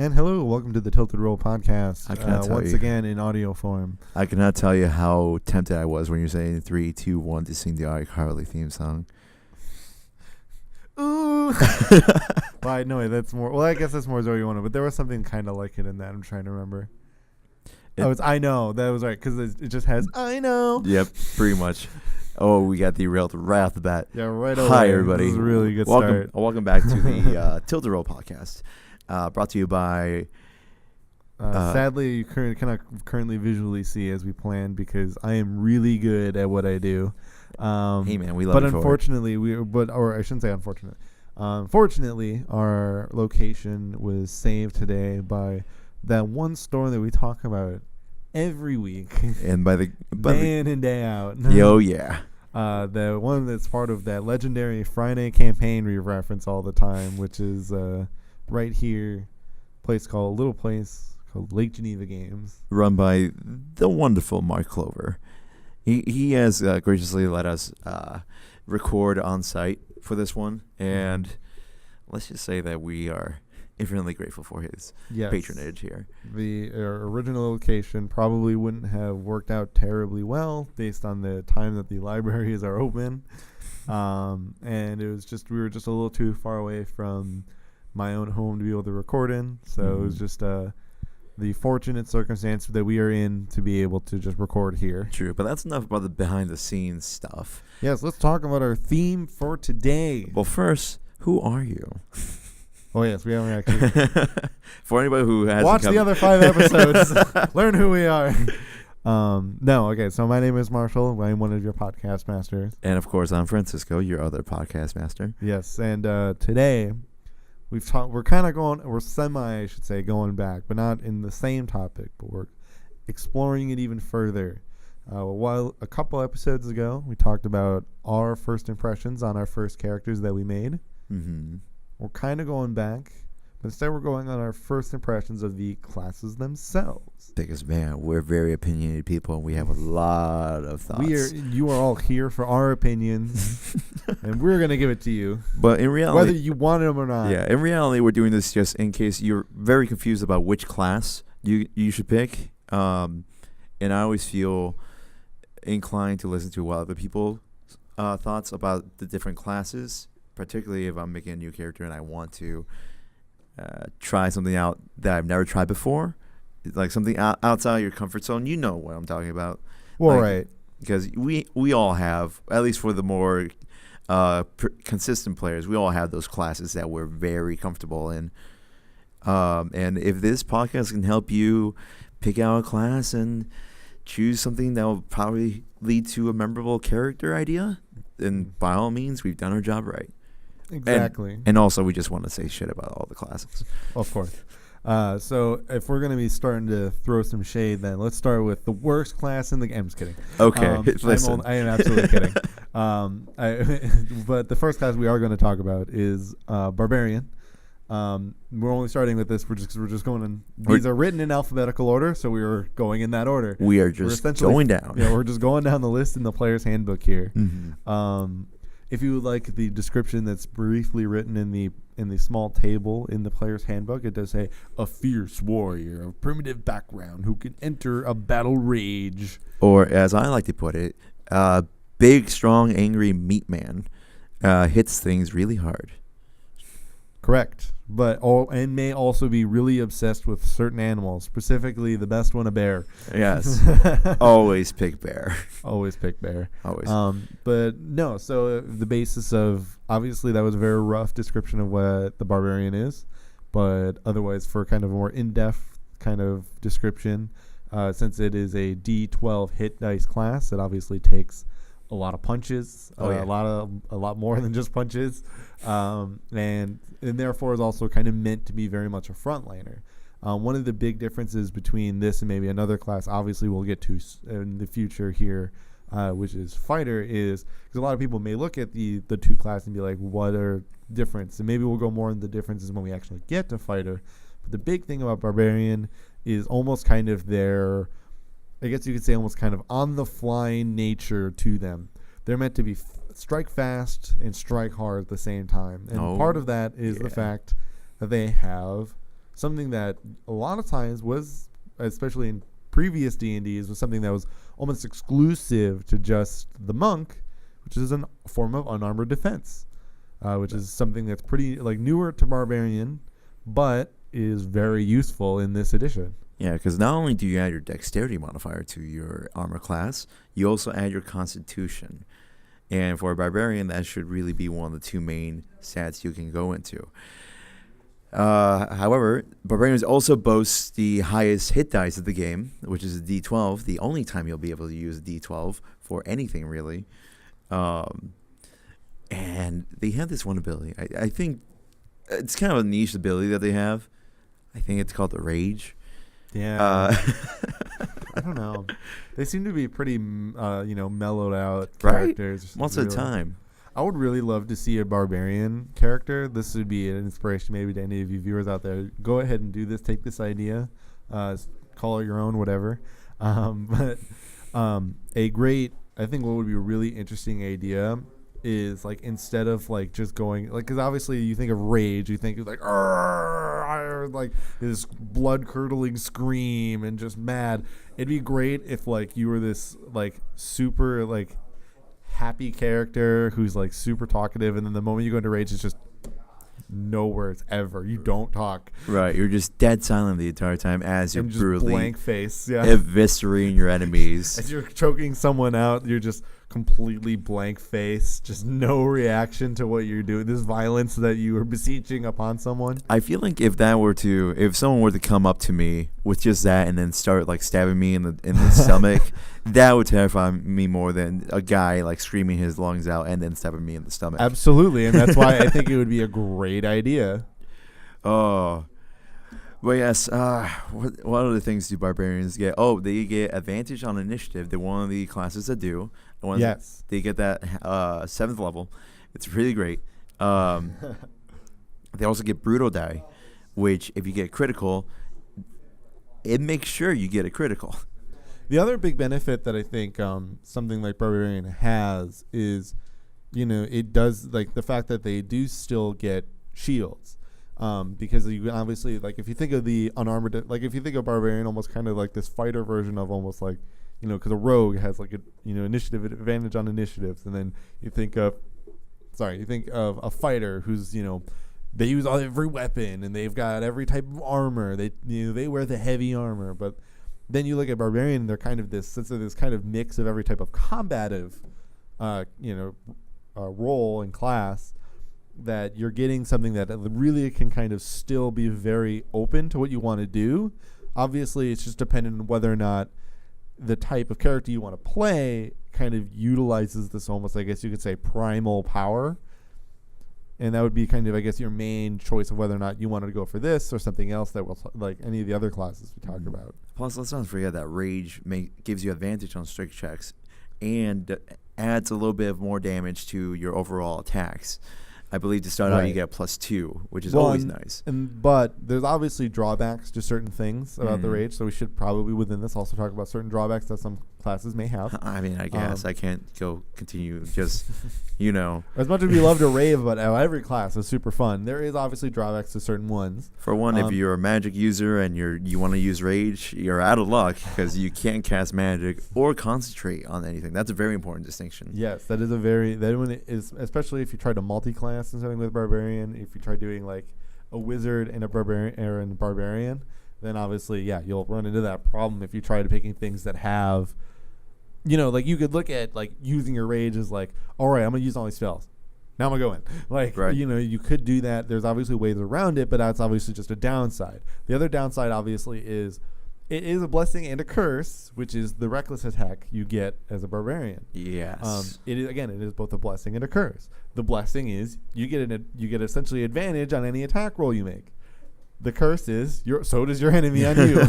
And hello, welcome to the Tilted Roll podcast. I cannot tell once you. again in audio form. I cannot tell you how tempted I was when you're saying 3, 2, 1 to sing the iCarly theme song. Ooh. Well, no, that's more. Well, I guess that's more Zoe One, but there was something kind of like it in that. I'm trying to remember. It's I know. That was right because it just has I know. Yep, pretty much. Oh, we got derailed right off the bat. Yeah, right away. Hi, everybody. This is a really good start. Welcome back to the Tilted Roll podcast, brought to you by. Sadly, you cannot currently visually see as we planned because I am really good at what I do. Hey man, we love but you for it. unfortunately, or I shouldn't say unfortunate. Fortunately, our location was saved today by that one store that we talk about every week, And by the day in and day out. Yo, yeah. The one that's part of that legendary Friday campaign we reference all the time, which is right here, little place called Lake Geneva Games, Run by the wonderful Mark Clover. He has graciously let us record on site for this one, and let's just say that we are infinitely grateful for his patronage here. The original location probably wouldn't have worked out terribly well based on the time that the libraries are open, and it was just we were just a little too far away from my own home to be able to record in, so it was just the fortunate circumstance that we are in to be able to just record here. True, but that's enough about the behind-the-scenes stuff. Yes, let's talk about our theme for today. Well, first, who are you? Oh, yes, we haven't actually. For anybody who hasn't Watch the other 5 episodes. Learn who we are. So my name is Marshall. I'm one of your podcast masters. And, of course, I'm Francisco, your other podcast master. Yes, and today we're kind of going back, but not in the same topic, but we're exploring it even further. While a couple episodes ago, we talked about our first impressions on our first characters that we made. Mm-hmm. We're kind of going back, but instead we're going on our first impressions of the classes themselves. Because, man, we're very opinionated people, and we have a lot of thoughts. You are all here for our opinions, and we're going to give it to you. But in reality, whether you want them or not. Yeah, in reality, we're doing this just in case you're very confused about which class you should pick. And I always feel inclined to listen to what other people's thoughts about the different classes, particularly if I'm making a new character and I want to try something out that I've never tried before, like something outside your comfort zone. You know what I'm talking about. Well, right. Because we all have, at least for the more consistent players, we all have those classes that we're very comfortable in. And if this podcast can help you pick out a class and choose something that will probably lead to a memorable character idea, then by all means, we've done our job right. Exactly. And also, we just want to say shit about all the classes. Of course. So if we're going to be starting to throw some shade, then let's start with the worst class in the game. I'm just kidding. Okay, listen. I am absolutely kidding. But the first class we are going to talk about is Barbarian. We're only starting with this. We're just going in. These are written in alphabetical order, so we are going in that order. We are just going down. Yeah, we're just going down the list in the player's handbook here. Mm-hmm. If you would like the description that's briefly written in the small table in the player's handbook, it does say a fierce warrior of primitive background who can enter a battle rage. Or as I like to put it, big, strong, angry meat man hits things really hard. Correct. And may also be really obsessed with certain animals, specifically the best one, a bear. Yes. Always pick bear. Always pick bear. Always. But no, so the basis of, obviously that was a very rough description of what the Barbarian is, but otherwise for kind of a more in-depth kind of description, since it is a D12 hit dice class, it obviously takes a lot of punches, a lot more than just punches, and therefore is also kind of meant to be very much a frontliner. One of the big differences between this and maybe another class, obviously we'll get to in the future here, which is fighter, is because a lot of people may look at the two classes and be like, what are difference? And maybe we'll go more into the differences when we actually get to fighter. But the big thing about Barbarian is almost kind of their, I guess you could say, almost kind of on-the-fly nature to them. They're meant to be strike fast and strike hard at the same time. And part of that is the fact that they have something that a lot of times was, especially in previous D&Ds, was something that was almost exclusive to just the monk, which is a form of unarmored defense, which is something that's pretty like newer to barbarian, but is very useful in this edition. Yeah, because not only do you add your dexterity modifier to your armor class, you also add your constitution. And for a barbarian, that should really be one of the two main stats you can go into. However, barbarians also boast the highest hit dice of the game, which is a D12, the only time you'll be able to use a D12 for anything, really. And they have this one ability. I think it's kind of a niche ability that they have. I think it's called the Rage. Yeah. I don't know. They seem to be pretty, mellowed out Right? characters. Most of the time. I would really love to see a barbarian character. This would be an inspiration maybe to any of you viewers out there. Go ahead and do this. Take this idea. Call it your own, whatever. But I think what would be a really interesting idea is like instead of like just going like, because obviously you think of Rage, you think of like like this blood curdling scream and just mad. It'd be great if like you were this like super like happy character who's like super talkative, and then the moment you go into Rage, it's just no words ever. You don't talk. Right, you're just dead silent the entire time as you're And just brutally blank face. Yeah. eviscerating your enemies. As you're choking someone out, you're just completely blank face, just no reaction to what you're doing. This violence that you were beseeching upon someone. I feel like if someone were to come up to me with just that and then start like stabbing me in the stomach, that would terrify me more than a guy like screaming his lungs out and then stabbing me in the stomach. Absolutely, and that's why I think it would be a great idea. Oh. But yes, what other things do barbarians get? Oh, they get advantage on initiative. They're one of the classes that do. Yes. They get that 7th level. It's really great. They also get brutal die, which if you get critical, it makes sure you get a critical. The other big benefit that I think something like Barbarian has is, it does like the fact that they do still get shields. Because you obviously like if you think of the unarmored, like if you think of Barbarian almost kind of like this fighter version of almost like, because a rogue has like a initiative advantage on initiatives, and then you think of a fighter who's they use every weapon and they've got every type of armor. They wear the heavy armor, but then you look at Barbarian, and they're kind of this kind of mix of every type of combative, role and class. That you're getting something that really can kind of still be very open to what you want to do. Obviously, it's just dependent on whether or not the type of character you want to play kind of utilizes this almost, I guess you could say, primal power. And that would be kind of, I guess, your main choice of whether or not you wanted to go for this or something else that will, like any of the other classes we talked about. Plus, let's not forget that Rage gives you advantage on strength checks and adds a little bit of more damage to your overall attacks. I believe to start out you get +2, which is always nice. But there's obviously drawbacks to certain things about the Rage, so we should probably within this also talk about certain drawbacks that some classes may have. I mean, I guess I can't continue just, As much as we love to rave about how every class is super fun, there is obviously drawbacks to certain ones. For one, if you're a magic user and you want to use Rage, you're out of luck because you can't cast magic or concentrate on anything. That's a very important distinction. Yes, that one is, especially if you try to multi-class and something with Barbarian. If you try doing like a wizard and a barbarian, then obviously, you'll run into that problem if you try to picking things that have, like you could look at like using your Rage as like, all right, I'm gonna use all these spells. Now I'm gonna go in. Like, right. You could do that. There's obviously ways around it, but that's obviously just a downside. The other downside, obviously, is it is a blessing and a curse, which is the reckless attack you get as a barbarian. Yes. It is both a blessing and a curse. The blessing is you get essentially advantage on any attack roll you make. The curse is so does your enemy on you.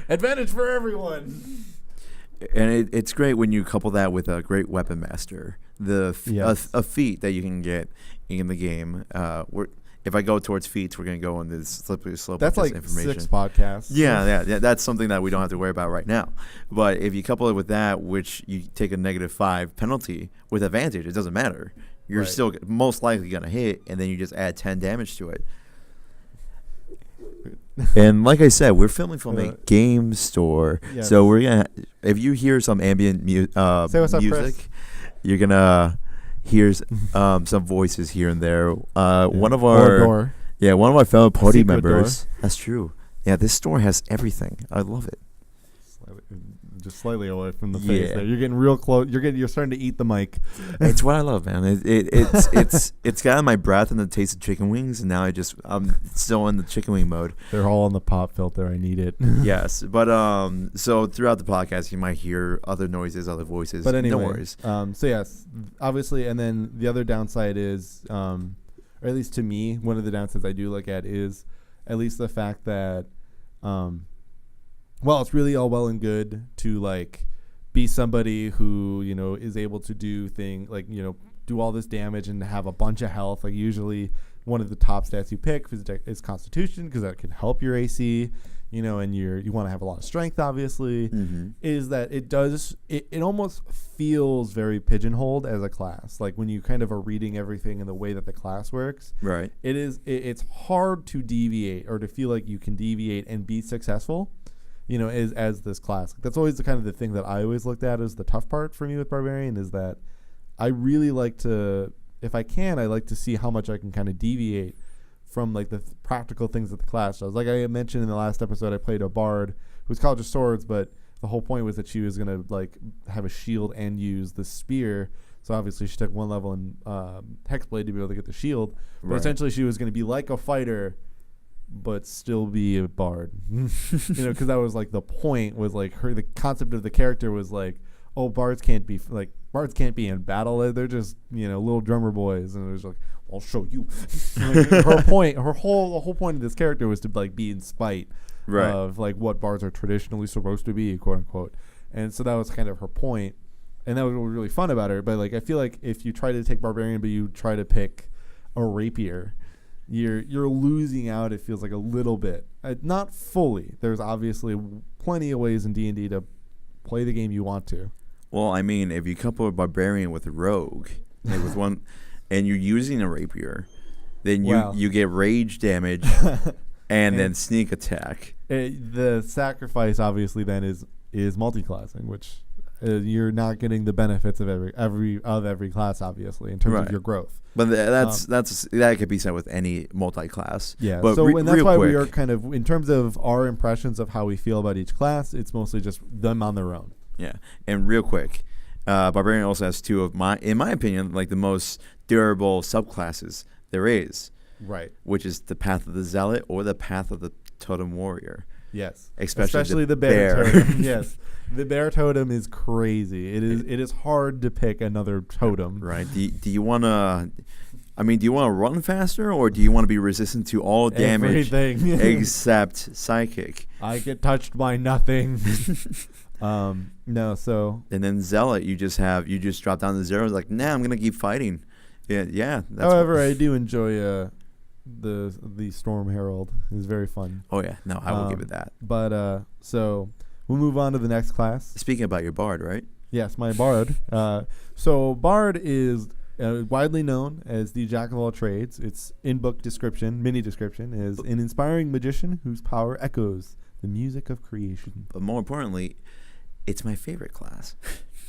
Advantage for everyone. And it's great when you couple that with a great weapon master. A feat that you can get in the game. If I go towards feats, we're going to go on this slippery slope. That's of like information. 6 podcasts. Yeah. That's something that we don't have to worry about right now. But if you couple it with that, which you take a -5 penalty with advantage, it doesn't matter. You're still most likely going to hit, and then you just add 10 damage to it. And like I said, we're filming from a Uh, game store, Yes. so we're gonna. If you hear some ambient Say what's up, music, Chris. you're gonna hear some voices here and there. One of Or our door. one of our fellow party secret door. members. That's true. Yeah, this store has everything. I love it. Just slightly away from the face Yeah. there. You're getting real close. You're starting to eat the mic. It's what I love, man. It's gotten my breath and the taste of chicken wings, and now I'm still in the chicken wing mode. They're all on the pop filter. I need it. Yes, but so throughout the podcast, you might hear other noises, other voices. But anyway, no worries. So yes, obviously, and then the other downside is, or at least to me, one of the downsides I do look at is at least the fact that, well, it's really all well and good to like be somebody who is able to do do all this damage and have a bunch of health. Like usually, one of the top stats you pick is Constitution because that can help your AC. And you want to have a lot of strength, obviously. Mm-hmm. Is that it almost feels very pigeonholed as a class. Like when you kind of are reading everything in the way that the class works, Right. It's hard to deviate or to feel like you can deviate and be successful, as this class. That's always the kind of the thing that I always looked at as the tough part for me with Barbarian is that I really like to, if I can, I like to see how much I can kind of deviate from like the practical things that the class does. Like I mentioned in the last episode, I played a bard who was College of Swords, but the whole point was that she was going to like have a shield and use the spear. So obviously she took one level in Hexblade to be able to get the shield. But Right. essentially she was going to be like a fighter, but still be a bard. Because that was like the point was like the concept of the character was like, oh, bards can't be in battle. They're just little drummer boys, and it was like, I'll show you. Like, the whole point of this character was to like be in spite Right. of like what bards are traditionally supposed to be, quote unquote. And so that was kind of her point, and that was what was really fun about her. But like I feel like if you try to take Barbarian, but you try to pick a rapier, you're losing out. It feels like a little bit, not fully. There's obviously plenty of ways in D&D to play the game you want to. Well, I mean, if you couple a barbarian with a rogue, like with one, and you're using a rapier, then Wow. you get rage damage and then sneak attack. The sacrifice obviously then is multi-classing, which you're not getting the benefits of every class, obviously, in terms Right. of your growth. But that could be said with any multi-class. Yeah. But So and that's real why quick, we are kind of, in terms of our impressions of how we feel about each class, it's mostly just them on their own. Yeah, and real quick, Barbarian also has two of in my opinion, like the most durable subclasses there is, Right. which is the Path of the Zealot or the Path of the Totem Warrior. Yes. Especially the the bear bear. totem. Yes. The bear totem is crazy. It is hard to pick another totem. Right? Do you want to? I mean, do you want to run faster or do you want to be resistant to all damage Everything. except psychic? I get touched by nothing. No, so And then Zealot, you just drop down to zero. Like, nah, I'm gonna keep fighting. Yeah. however, I do enjoy the Storm Herald. It's very fun. Oh yeah, no, I will give it that. But so we'll move on to the next class. Speaking about your bard, right? Yes, my bard. So bard is widely known as the jack of all trades. Its in-book description, mini description, is an inspiring magician whose power echoes the music of creation. But more importantly, it's my favorite class.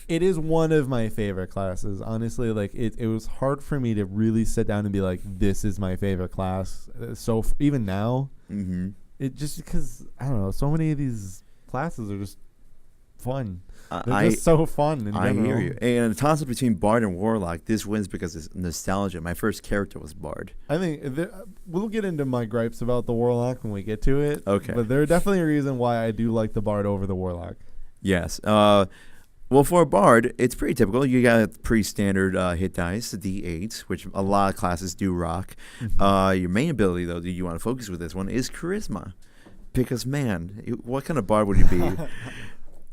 It is one of my favorite classes. Honestly, like it was hard for me to really sit down and be like, this is my favorite class. So even now, Mm-hmm. it just because I don't know, so many of these classes are just fun. They're just so fun in I general. hear you. And a toss-up between Bard and Warlock, this wins because it's nostalgia. My first character was Bard. I think we'll get into my gripes about the Warlock when we get to it. Okay. But there's definitely a reason why I do like the Bard over the Warlock. Yes. Well, for a Bard, it's pretty typical. You got pretty standard hit dice, the D8, which a lot of classes do rock. Your main ability, though, that you want to focus with this one is Charisma. Because, man, what kind of Bard would you be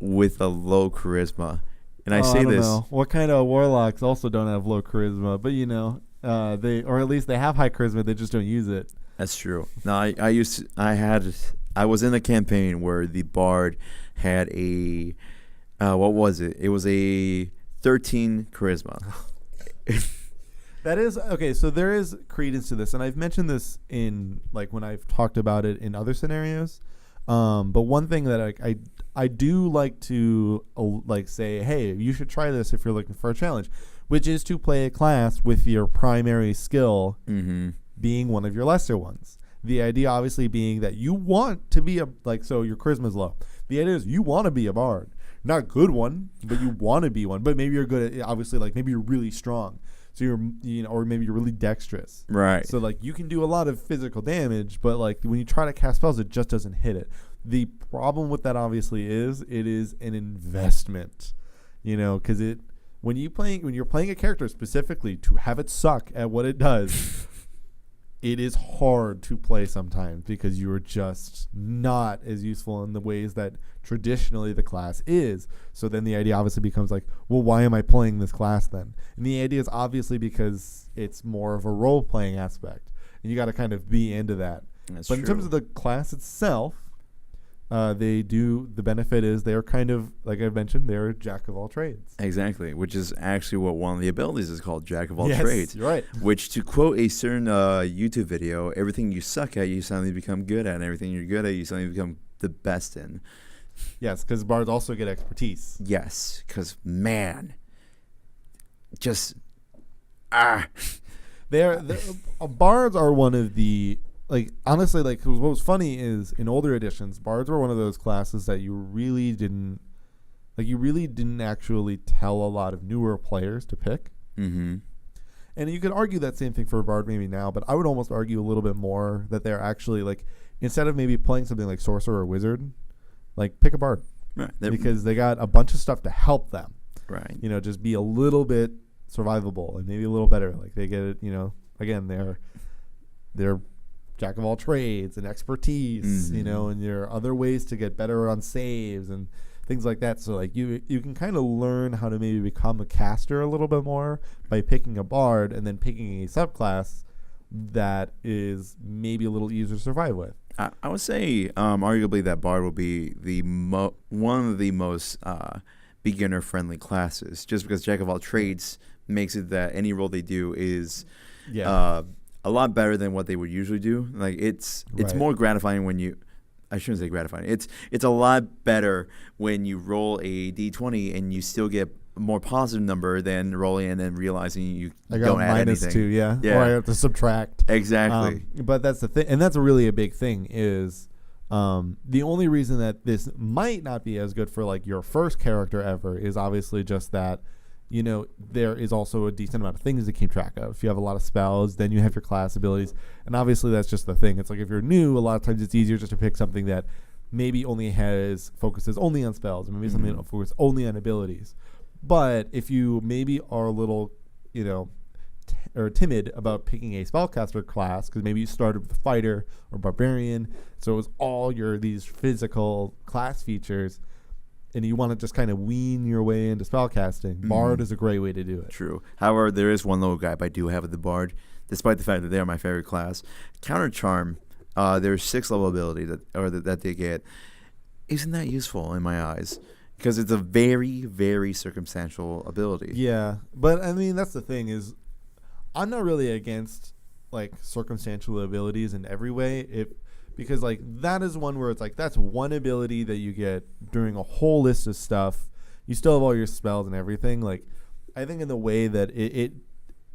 with a low Charisma? And I say don't this. know. What kind of Warlocks also don't have low charisma, but or at least they have high charisma, they just don't use it. That's true. No, I was in a campaign where the Bard had a what was it? It was a 13 charisma. That is okay. So there is credence to this, and I've mentioned this in like when I've talked about it in other scenarios. But one thing that I do like to like say, hey, you should try this if you're looking for a challenge, which is to play a class with your primary skill being one of your lesser ones. The idea obviously being that you want to be so your charisma's low. The idea is you want to be a bard, not a good one, but you want to be one. But maybe you're good at, obviously, like maybe you're really strong. So or maybe you're really dexterous. Right. So like you can do a lot of physical damage, but like when you try to cast spells, it just doesn't hit it. The problem with that obviously is it is an investment, because when you're playing a character specifically to have it suck at what it does, it is hard to play sometimes because you are just not as useful in the ways that traditionally the class is. So then the idea obviously becomes like, well, why am I playing this class then? And the idea is obviously because it's more of a role-playing aspect. And you got to kind of be into that. That's but true. in terms of the class itself, the benefit is they're kind of, like I've mentioned, they're a jack of all trades. Exactly, which is actually what one of the abilities is called, jack of all Yes, trades. you're right. Which, to quote a certain YouTube video, everything you suck at, you suddenly become good at, and everything you're good at, you suddenly become the best in. Yes, because bards also get expertise. Yes, because, man, just, bards are one of the, like, honestly, like, what was funny is in older editions, bards were one of those classes that you really didn't actually tell a lot of newer players to pick. Mm-hmm. And you could argue that same thing for a bard maybe now, but I would almost argue a little bit more that they're actually, like, instead of maybe playing something like sorcerer or wizard, like, pick a bard. Right. Because they got a bunch of stuff to help them. Right. Just be a little bit survivable and maybe a little better. Like, they get it, again, they're jack of all trades and expertise, and there are other ways to get better on saves and things like that. So like you can kind of learn how to maybe become a caster a little bit more by picking a bard and then picking a subclass that is maybe a little easier to survive with. I would say arguably that bard will be one of the most beginner friendly classes, just because jack of all trades makes it that any role they do is a lot better than what they would usually do. Like it's more gratifying when you, I shouldn't say gratifying. It's a lot better when you roll a d20 and you still get a more positive number than rolling and then realizing you don't add anything. -2, yeah. Or I have to subtract. Exactly. But that's the thing, and that's really a big thing. Is the only reason that this might not be as good for like your first character ever is obviously just that. There is also a decent amount of things to keep track of. If you have a lot of spells, then you have your class abilities. And obviously that's just the thing. It's like if you're new, a lot of times it's easier just to pick something that maybe focuses only on spells, and maybe something that focuses only on abilities. But if you maybe are a little, or timid about picking a spellcaster class, because maybe you started with fighter or barbarian, so it was all these physical class features, and you want to just kind of wean your way into spellcasting, bard is a great way to do it. True. However, there is one little gripe I do have with the bard, despite the fact that they are my favorite class. Counter charm, there's 6 level ability that they get. Isn't that useful in my eyes? Because it's a very, very circumstantial ability. Yeah, but I mean that's the thing is, I'm not really against like circumstantial abilities in every way. Because like that is one where it's like that's one ability that you get during a whole list of stuff. You still have all your spells and everything. Like I think in the way that it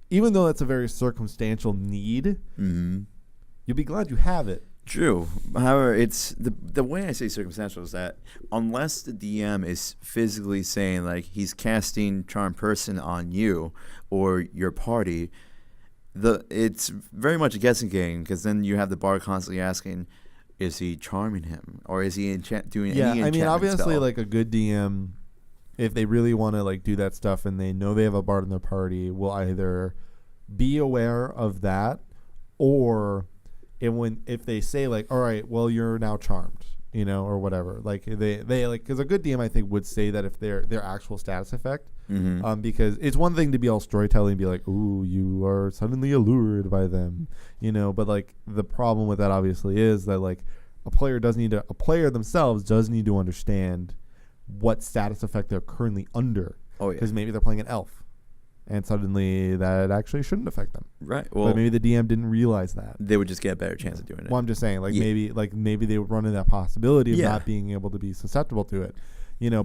even though it's a very circumstantial need, you'll be glad you have it. True. However, it's the way I say circumstantial is that unless the DM is physically saying like he's casting charm person on you or your party, it's very much a guessing game, because then you have the bard constantly asking, is he charming him or is he doing any enchantment? Yeah, I mean, obviously, spell? like a good DM, if they really want to like do that stuff and they know they have a bard in their party, will either be aware of that, or if they say like, all right, well, you're now charmed, or whatever. Like they like, because a good DM I think would say that if their actual status effect. Because it's one thing to be all storytelling and be like, ooh, you are suddenly allured by them, but like the problem with that obviously is that like a player themselves does need to understand what status effect they're currently under. Oh yeah. Because maybe they're playing an elf, and suddenly that actually shouldn't affect them. Right. But Well, maybe the DM didn't realize that. they would just get a better chance of doing it. Well, I'm just saying, like Yeah. maybe they would run into that possibility of Yeah. not being able to be susceptible to it,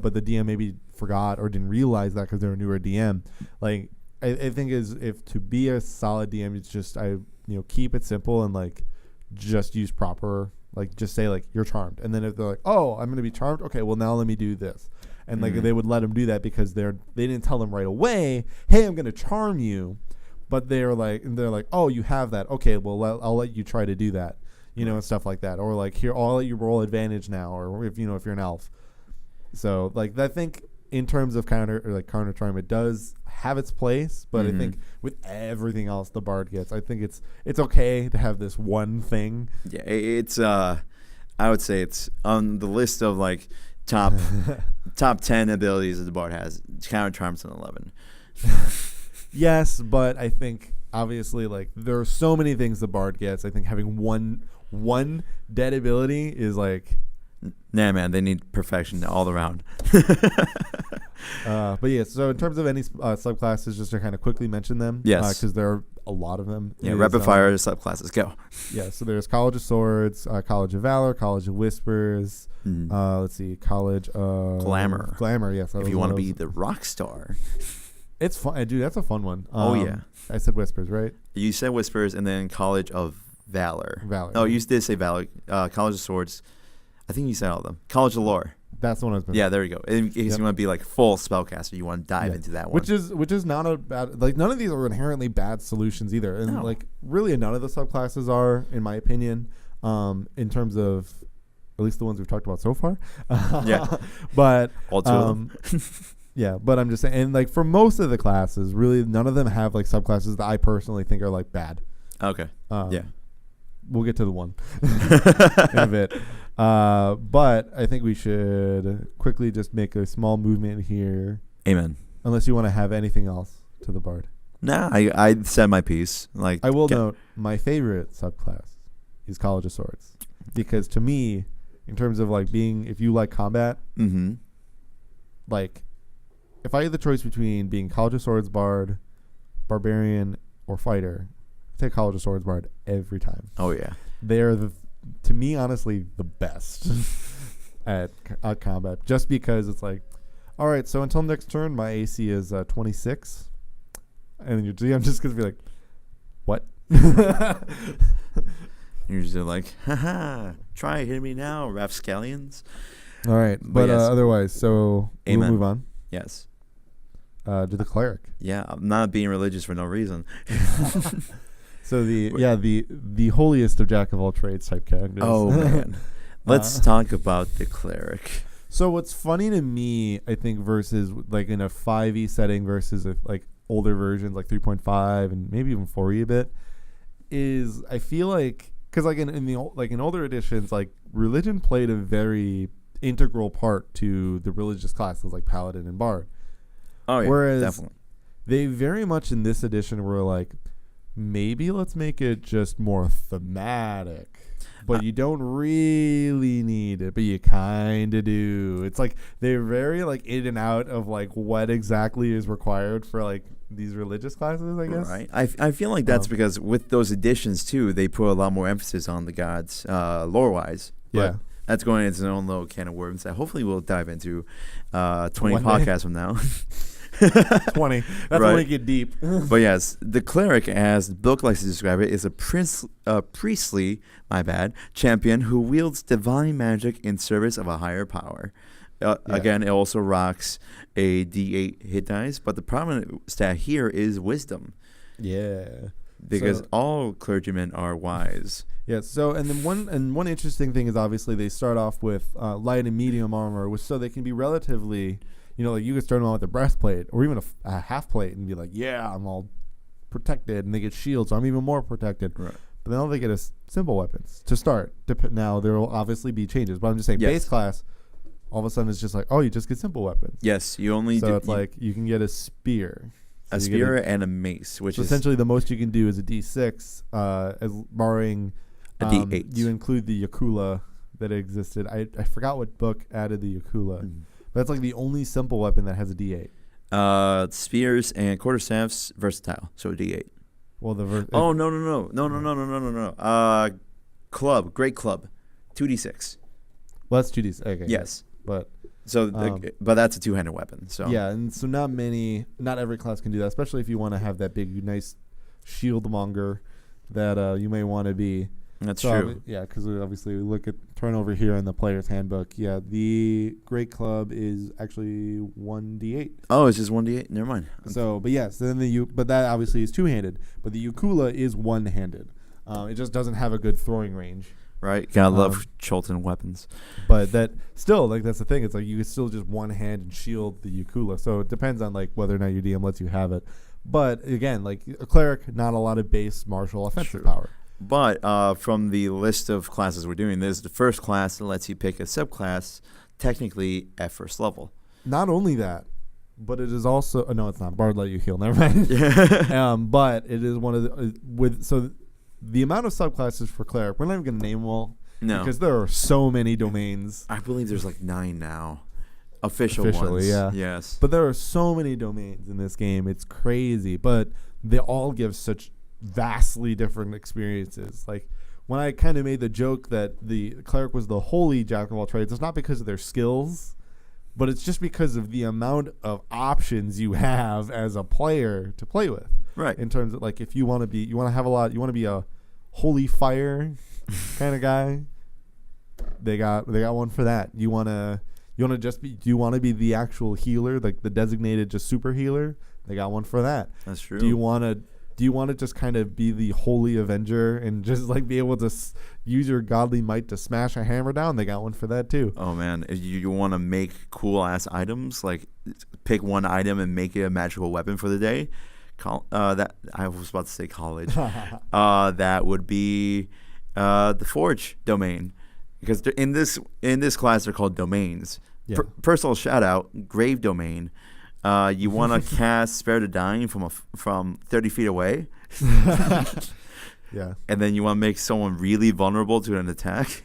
but the DM maybe forgot or didn't realize that because they're a newer DM. Like I think is if to be a solid DM, it's just keep it simple and like just use proper, like just say like you're charmed, and then if they're like, oh, I'm gonna be charmed, okay, well now let me do this, and like they would let them do that because they didn't tell them right away, hey, I'm gonna charm you, but they're like, oh, you have that, okay, well I'll let you try to do that, and stuff like that, or like here, I'll let you roll advantage now, or if if you're an elf. So like I think in terms of counter charm, it does have its place, but I think with everything else the bard gets, I think it's okay to have this one thing. Yeah, it's I would say it's on the list of like top 10 abilities that the bard has. Counter charm's an 11. Yes, but I think obviously like there are so many things the bard gets. I think having one dead ability is like, nah, man, they need perfection all around. but yeah, so in terms of any subclasses, just to kind of quickly mention them, Yes. because there are a lot of them. Yeah, is, rapid fire subclasses, go. Yeah, so there's College of Swords, College of Valor, College of Whispers. Let's see, College of Glamour. Yes, If you want to be the rock star. it's fun, dude. That's a fun one. Oh, yeah. I said Whispers, right? You said Whispers, and then College of Valor. Valor. Oh, you did say Valor. College of Swords. I think you said all of them. College of Lore. That's the one I was missing. Yeah, there you go. In case you want to be like full spellcaster, you want to dive into that one. Which is not a bad, like none of these are inherently bad solutions either, and No. like really none of the subclasses are, in my opinion, in terms of at least the ones we've talked about so far. Yeah. But All two of them. yeah, but I'm just saying, and like for most of the classes, really none of them have like subclasses that I personally think are like bad. Okay. Yeah. We'll get to the one in a bit. But I think we should quickly just make a small movement here. Amen. Unless you want to have anything else to the bard. Nah, I said my piece. Like I will note my favorite subclass is College of Swords, because to me, in terms of like being, if you like combat, like if I had the choice between being College of Swords bard, barbarian, or fighter, I take College of Swords bard every time. Oh yeah. They're to me honestly the best at combat, just because it's like, all right, so until next turn my AC is 26, and your GM just gonna be like, what? You're just like, haha, try hit me now, rapscallions. All right, but yes. Otherwise, so Amen. we'll move on Yes. to the cleric. Yeah, I'm not being religious for no reason. So the holiest of jack of all trades type characters. Oh man. Let's talk about the cleric. So what's funny to me, I think, versus like in a 5e setting versus like older versions like 3.5 and maybe even 4e a bit, is I feel like, because like in older editions, like religion played a very integral part to the religious classes like paladin and bard. Oh yeah, Whereas definitely. They very much in this edition were like, maybe let's make it just more thematic. But you don't really need it, but you kind of do. It's like they're very like in and out of like what exactly is required for like these religious classes, I guess. Right. I feel like that's because with those additions too, they put a lot more emphasis on the gods, lore wise. Yeah. That's going into its own little can of worms that hopefully we'll dive into 20 One day. podcasts from now. 20. That's Right. when we get deep. But yes, the cleric, as the book likes to describe it, is a priestly, champion who wields divine magic in service of a higher power. Again, it also rocks a D8 hit dice, but the prominent stat here is wisdom, Yeah. because So- all clergymen are wise. Yeah, so and then one interesting thing is obviously they start off with light and medium armor, which so they can be relatively, like you could start them out with a breastplate or even a half plate and be like, yeah, I'm all protected, and they get shields, so I'm even more protected. Right. But then they get simple weapons to start. Now there will obviously be changes, but I'm just saying Yes. base class, all of a sudden it's just like, oh, you just get simple weapons. Yes, you only So do it's like you can get a spear. a So you get spear and a mace, which So is essentially the most you can do is a D6, as barring a D8. you include the Yakula that existed. I forgot what book added the Yakula. Mhm. But that's like the only simple weapon that has a D8. Spears and quarterstaffs versatile, so D8. Well, Oh no. Club, great club, 2d6. well, that's 2D. Okay. Yes. But So, but that's a two-handed weapon. So yeah, and so not every class can do that, especially if you want to have that big, nice shield monger that you may want to be. that's So true. yeah, because obviously we look at turn over here in the player's handbook. Yeah, the great club is actually 1d8. Oh, it's just 1d8. Never mind. So, but yes, then but that obviously is two-handed. But the Ukula is one-handed. It just doesn't have a good throwing range. Right, gotta love Cholton weapons. But that still, like, that's the thing. It's like you can still just one hand and shield the Ukula. So it depends on like whether or not your DM lets you have it. But again, like a cleric, not a lot of base martial offensive power. But from the list of classes we're doing, this is the first class that lets you pick a subclass, technically at first level. Not only that, but it is also no, it's not. Bard let you heal. Never mind. But it is one of the the amount of subclasses for cleric. We're not even gonna name them all. No, because there are so many domains. I believe there's like 9 now, officially ones. Yeah. Yes, But there are so many domains in this game. It's crazy. But they all give such vastly different experiences. Like when I kind of made the joke that the cleric was the holy jack of all trades, it's not because of their skills, but it's just because of the amount of options you have as a player to play with. right. In terms of like, if you want to be a holy fire kind of guy, they got one for that. Do you want to be the actual healer, like the designated just super healer? They got one for that. That's true. Do you want to just kind of be the holy avenger and just like be able to use your godly might to smash a hammer down? They got one for that too. Oh man, if you want to make cool ass items, like pick one item and make it a magical weapon for the day. That I was about to say college. That would be the Forge domain, because in this class they're called domains. Yeah. Personal shout out, Grave domain. You want to cast Spare the Dying from 30 feet away. Yeah. And then you want to make someone really vulnerable to an attack.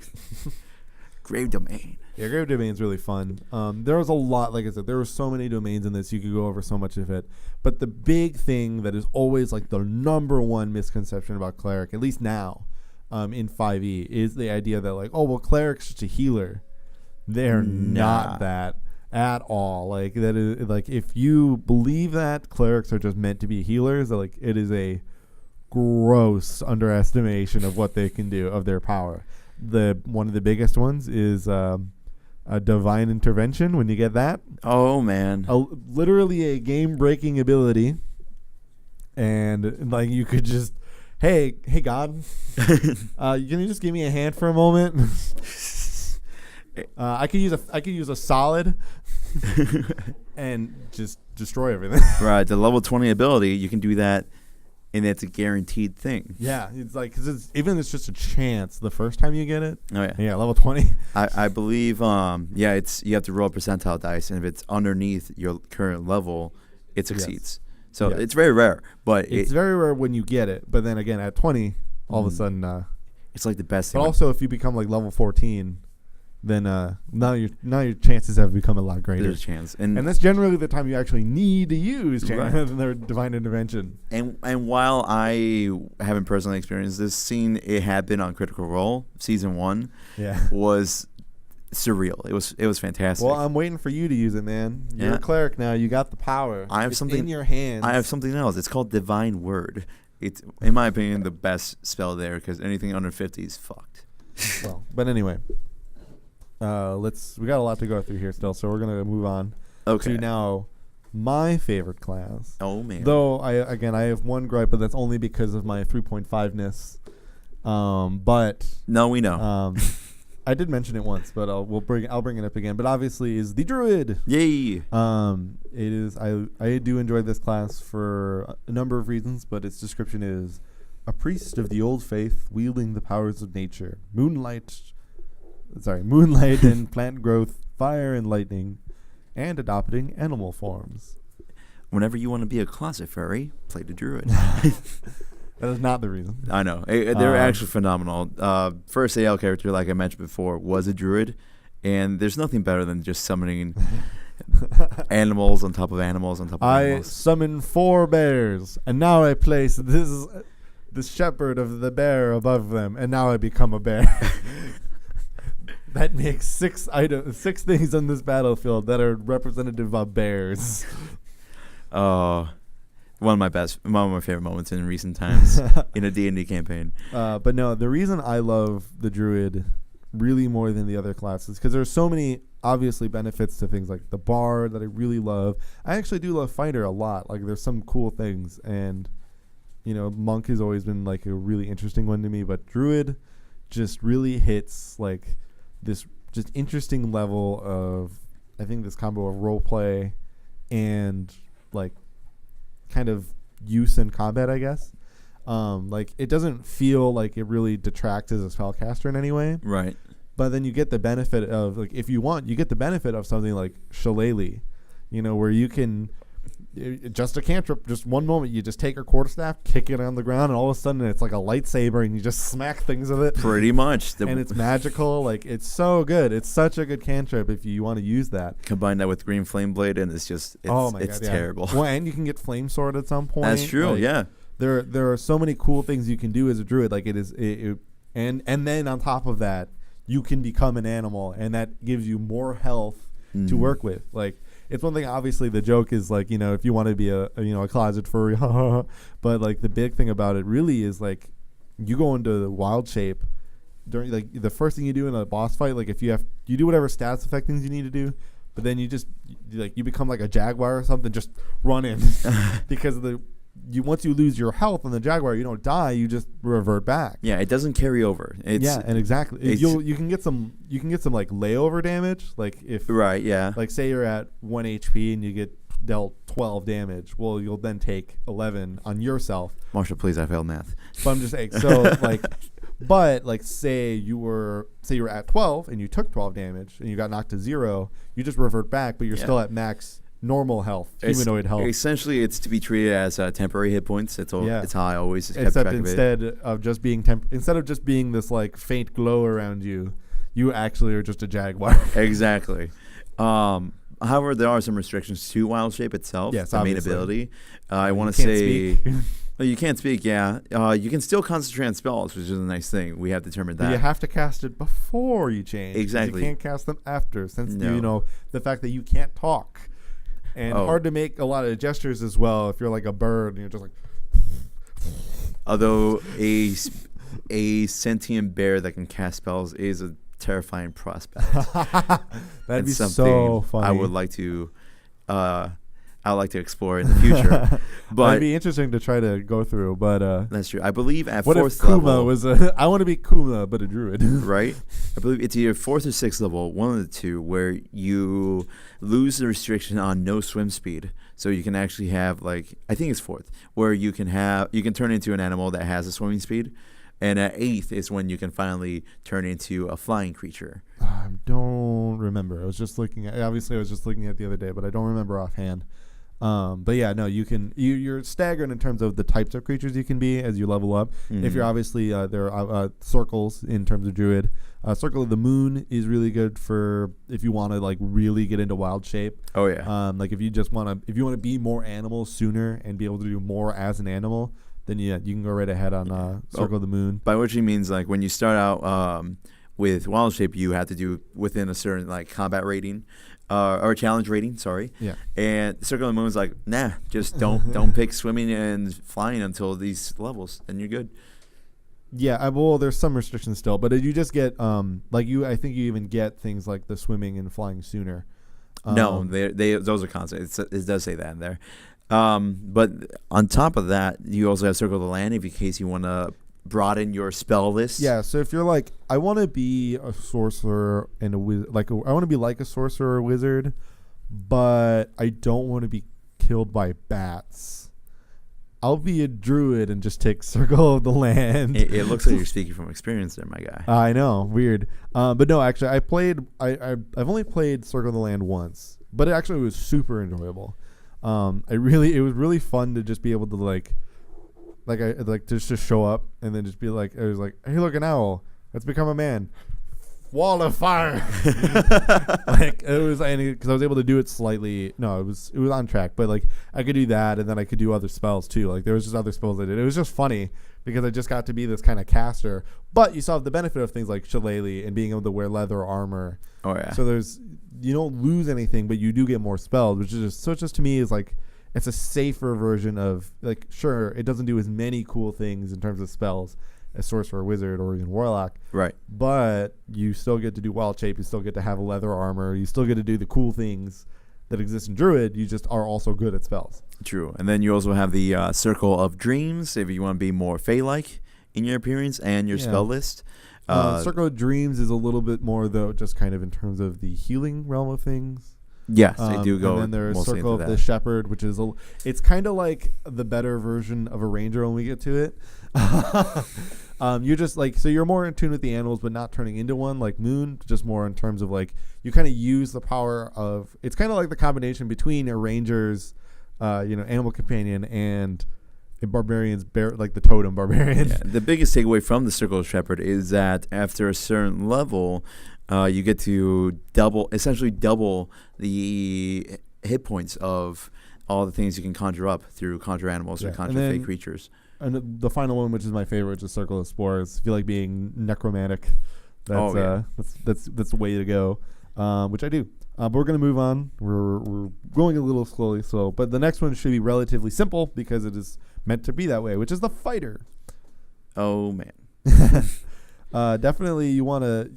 Grave domain. Yeah, Grave Domain is really fun. There was a lot, like I said, there were so many domains in this. You could go over so much of it. But the big thing that is always like the number one misconception about cleric, at least now, in 5e, is the idea that like, oh, well, cleric's just a healer. They're not that at all. Like that is like, if you believe that clerics are just meant to be healers, like it is a gross underestimation of what they can do, of their power. One of the biggest ones is a divine intervention. When you get that, Oh man. literally a game-breaking ability, and like you could just, hey God, can you just give me a hand for a moment? I could use a solid and just destroy everything. Right, the level 20 ability, you can do that, and it's a guaranteed thing. Yeah, it's like, cause it's just a chance the first time you get it. Oh yeah. Yeah, level 20. I believe it's you have to roll percentile dice, and if it's underneath your current level, it succeeds. So Yes. it's very rare, but It's very rare when you get it, but then again at 20, all of a sudden. it's like the best But thing. also, if you become like level 14, then now your chances have become a lot greater. There's a chance, And that's generally the time you actually need to use Right. their divine intervention. And while I haven't personally experienced this, seeing it happen on Critical Role season 1 Yeah. was surreal. It was fantastic. Well, I'm waiting for you to use it, man. You're Yeah. a cleric now. You got the power. I have It's something in your hands. I have something else. It's called Divine Word. It's, in my opinion, the best spell there, because anything under 50 is fucked. Well, but anyway, we got a lot to go through here still, so we're gonna move on Okay. to now my favorite class. Oh man. Though I have one gripe, but that's only because of my 3.5ness. But No, we know. I did mention it once, but I'll bring it up again. But obviously, is the Druid. Yay. It is. I do enjoy this class for a number of reasons, but its description is a priest of the old faith wielding the powers of nature, moonlight and plant growth, fire and lightning, and adopting animal forms. Whenever you want to be a closet fairy, play the Druid. That is not the reason. I know. They're actually phenomenal. First AL character, like I mentioned before, was a Druid, and there's nothing better than just summoning animals on top of animals on top of I animals. summon 4 bears, and now I place the shepherd of the bear above them, and now I become a bear. That makes 6 things on this battlefield that are representative of bears. Oh, one of my favorite moments in recent times in a D&D campaign. But no, the reason I love the druid really more than the other classes, because there's so many obviously benefits to things like the bard that I really love. I actually do love fighter a lot. Like there's some cool things, and monk has always been like a really interesting one to me, but druid just really hits like this just interesting level of, I think, this combo of role play and like kind of use in combat, I guess. Like it doesn't feel like it really detracts as a spellcaster in any way. Right. But then you get the benefit of, like, if you want, you get the benefit of something like Shillelagh, where you can, just a cantrip, just one moment, you just take your quarterstaff, kick it on the ground, and all of a sudden it's like a lightsaber, and you just smack things with it. Pretty much. And it's magical. Like, it's so good. It's such a good cantrip if you want to use that. Combine that with Green Flame Blade, and it's terrible. Well, and you can get Flame Sword at some point. That's true, like, yeah. There are so many cool things you can do as a druid. Like, and then on top of that, you can become an animal, and that gives you more health to work with. Like, it's one thing, obviously, the joke is, like, if you want to be a closet furry, but, like, the big thing about it really is, like, you go into the wild shape during, like, the first thing you do in a boss fight, like, if you do whatever stats effect things you need to do, but then you just, like, you become like a jaguar or something, just run in. Because once you lose your health on the jaguar, you don't die, you just revert back. Yeah, it doesn't carry over. And exactly. You can get some like layover damage, like if right, yeah. Like say you're at 1 HP and you get dealt 12 damage, well, you'll then take 11 on yourself. Marshall, please, I failed math. But I'm just saying, so like, but like say you were at 12 and you took 12 damage and you got knocked to 0, you just revert back, but you're still at max normal health, humanoid health. Essentially, it's to be treated as temporary hit points. It's how I always kept Except track instead of it. of just being instead of just being this like faint glow around you, you actually are just a jaguar. Exactly. However, there are some restrictions to Wild Shape itself. Yes, the obviously. main ability. I want to say. Speak. Well, you can't speak, yeah. You can still concentrate on spells, which is a nice thing. We have determined that. But you have to cast it before you change. Exactly. You can't cast them after, since the fact that you can't talk. And hard to make a lot of gestures as well if you're like a bird and you're just like. Although a sentient bear that can cast spells is a terrifying prospect. That'd be something so funny. I would like to. I'd like to explore in the future. But that'd be interesting to try to go through. But that's true. I believe at what fourth if Kuma level, was I want to be Kuma, but a druid. Right? I believe it's either 4th or 6th level, one of the two, where you lose the restriction on no swim speed. So you can actually have, like, I think it's 4th, where you can turn into an animal that has a swimming speed. And at 8th is when you can finally turn into a flying creature. I don't remember. I was just looking at the other day, but I don't remember offhand. But yeah, no, you're staggered in terms of the types of creatures you can be as you level up. Mm-hmm. If you're obviously, there are circles in terms of druid. Circle of the Moon is really good for if you want to like really get into wild shape. Oh yeah. Like if you want to be more animals sooner and be able to do more as an animal, then you can go right ahead on Circle of the Moon. By which he means, like, when you start out with wild shape, you have to do within a certain like combat rating. Or challenge rating, sorry. Yeah. And Circle of the Moon is like, nah, just don't pick swimming and flying until these levels, and you're good. Yeah, well, there's some restrictions still, but you just get I think you even get things like the swimming and flying sooner. No, those are constants. It does say that in there. But on top of that, you also have Circle of the Land in case you want to broaden your spell list. Yeah, so if you're like, I want to be a sorcerer and a wizard, I want to be like a sorcerer or wizard, but I don't want to be killed by bats. I'll be a druid and just take Circle of the Land. It looks like you're speaking from experience there, my guy. I know, weird. But no, actually, I've only played Circle of the Land once, but it actually was super enjoyable. It was really fun to just be able to just show up and then just be like, it was like, hey, look, an owl. Let's become a man. wall of fire. Like it was, because I was able to do it slightly. No, it was on track, but like I could do that, and then I could do other spells too. Like there was just other spells I did. It was just funny because I just got to be this kind of caster. But you still have the benefit of things like Shillelagh and being able to wear leather armor. Oh yeah. So you don't lose anything, but you do get more spells, which is just to me is like it's a safer version of, like, sure, it doesn't do as many cool things in terms of spells as Sorcerer, Wizard, or even Warlock. Right. But you still get to do Wild Shape. You still get to have a leather armor. You still get to do the cool things that exist in Druid. You just are also good at spells. True. And then you also have the Circle of Dreams if you want to be more Fey-like in your appearance and your spell list. Circle of Dreams is a little bit more, though, just kind of in terms of the healing realm of things. Yes, they do go. And then there's mostly Circle of into the that. Shepherd, which is it's kind of like the better version of a ranger when we get to it. You're just like, so you're more in tune with the animals, but not turning into one like Moon. Just more in terms of like you kind of use the power of. It's kind of like the combination between a ranger's, animal companion and a barbarian's like the totem barbarian. Yeah, the biggest takeaway from the Circle of Shepherd is that after a certain level, you get to essentially double the hit points of all the things you can conjure up through conjure animals or conjure fey creatures. And the final one, which is my favorite, which is Circle of Spores. I feel like being necromantic. That's the way to go, which I do. But we're going to move on. We're going a little slowly, but the next one should be relatively simple because it is meant to be that way, which is the Fighter. Oh man. Definitely you want to.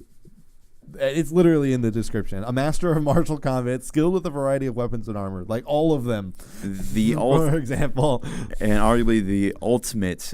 It's literally in the description. A master of martial combat, skilled with a variety of weapons and armor, like all of them. For example, and arguably the ultimate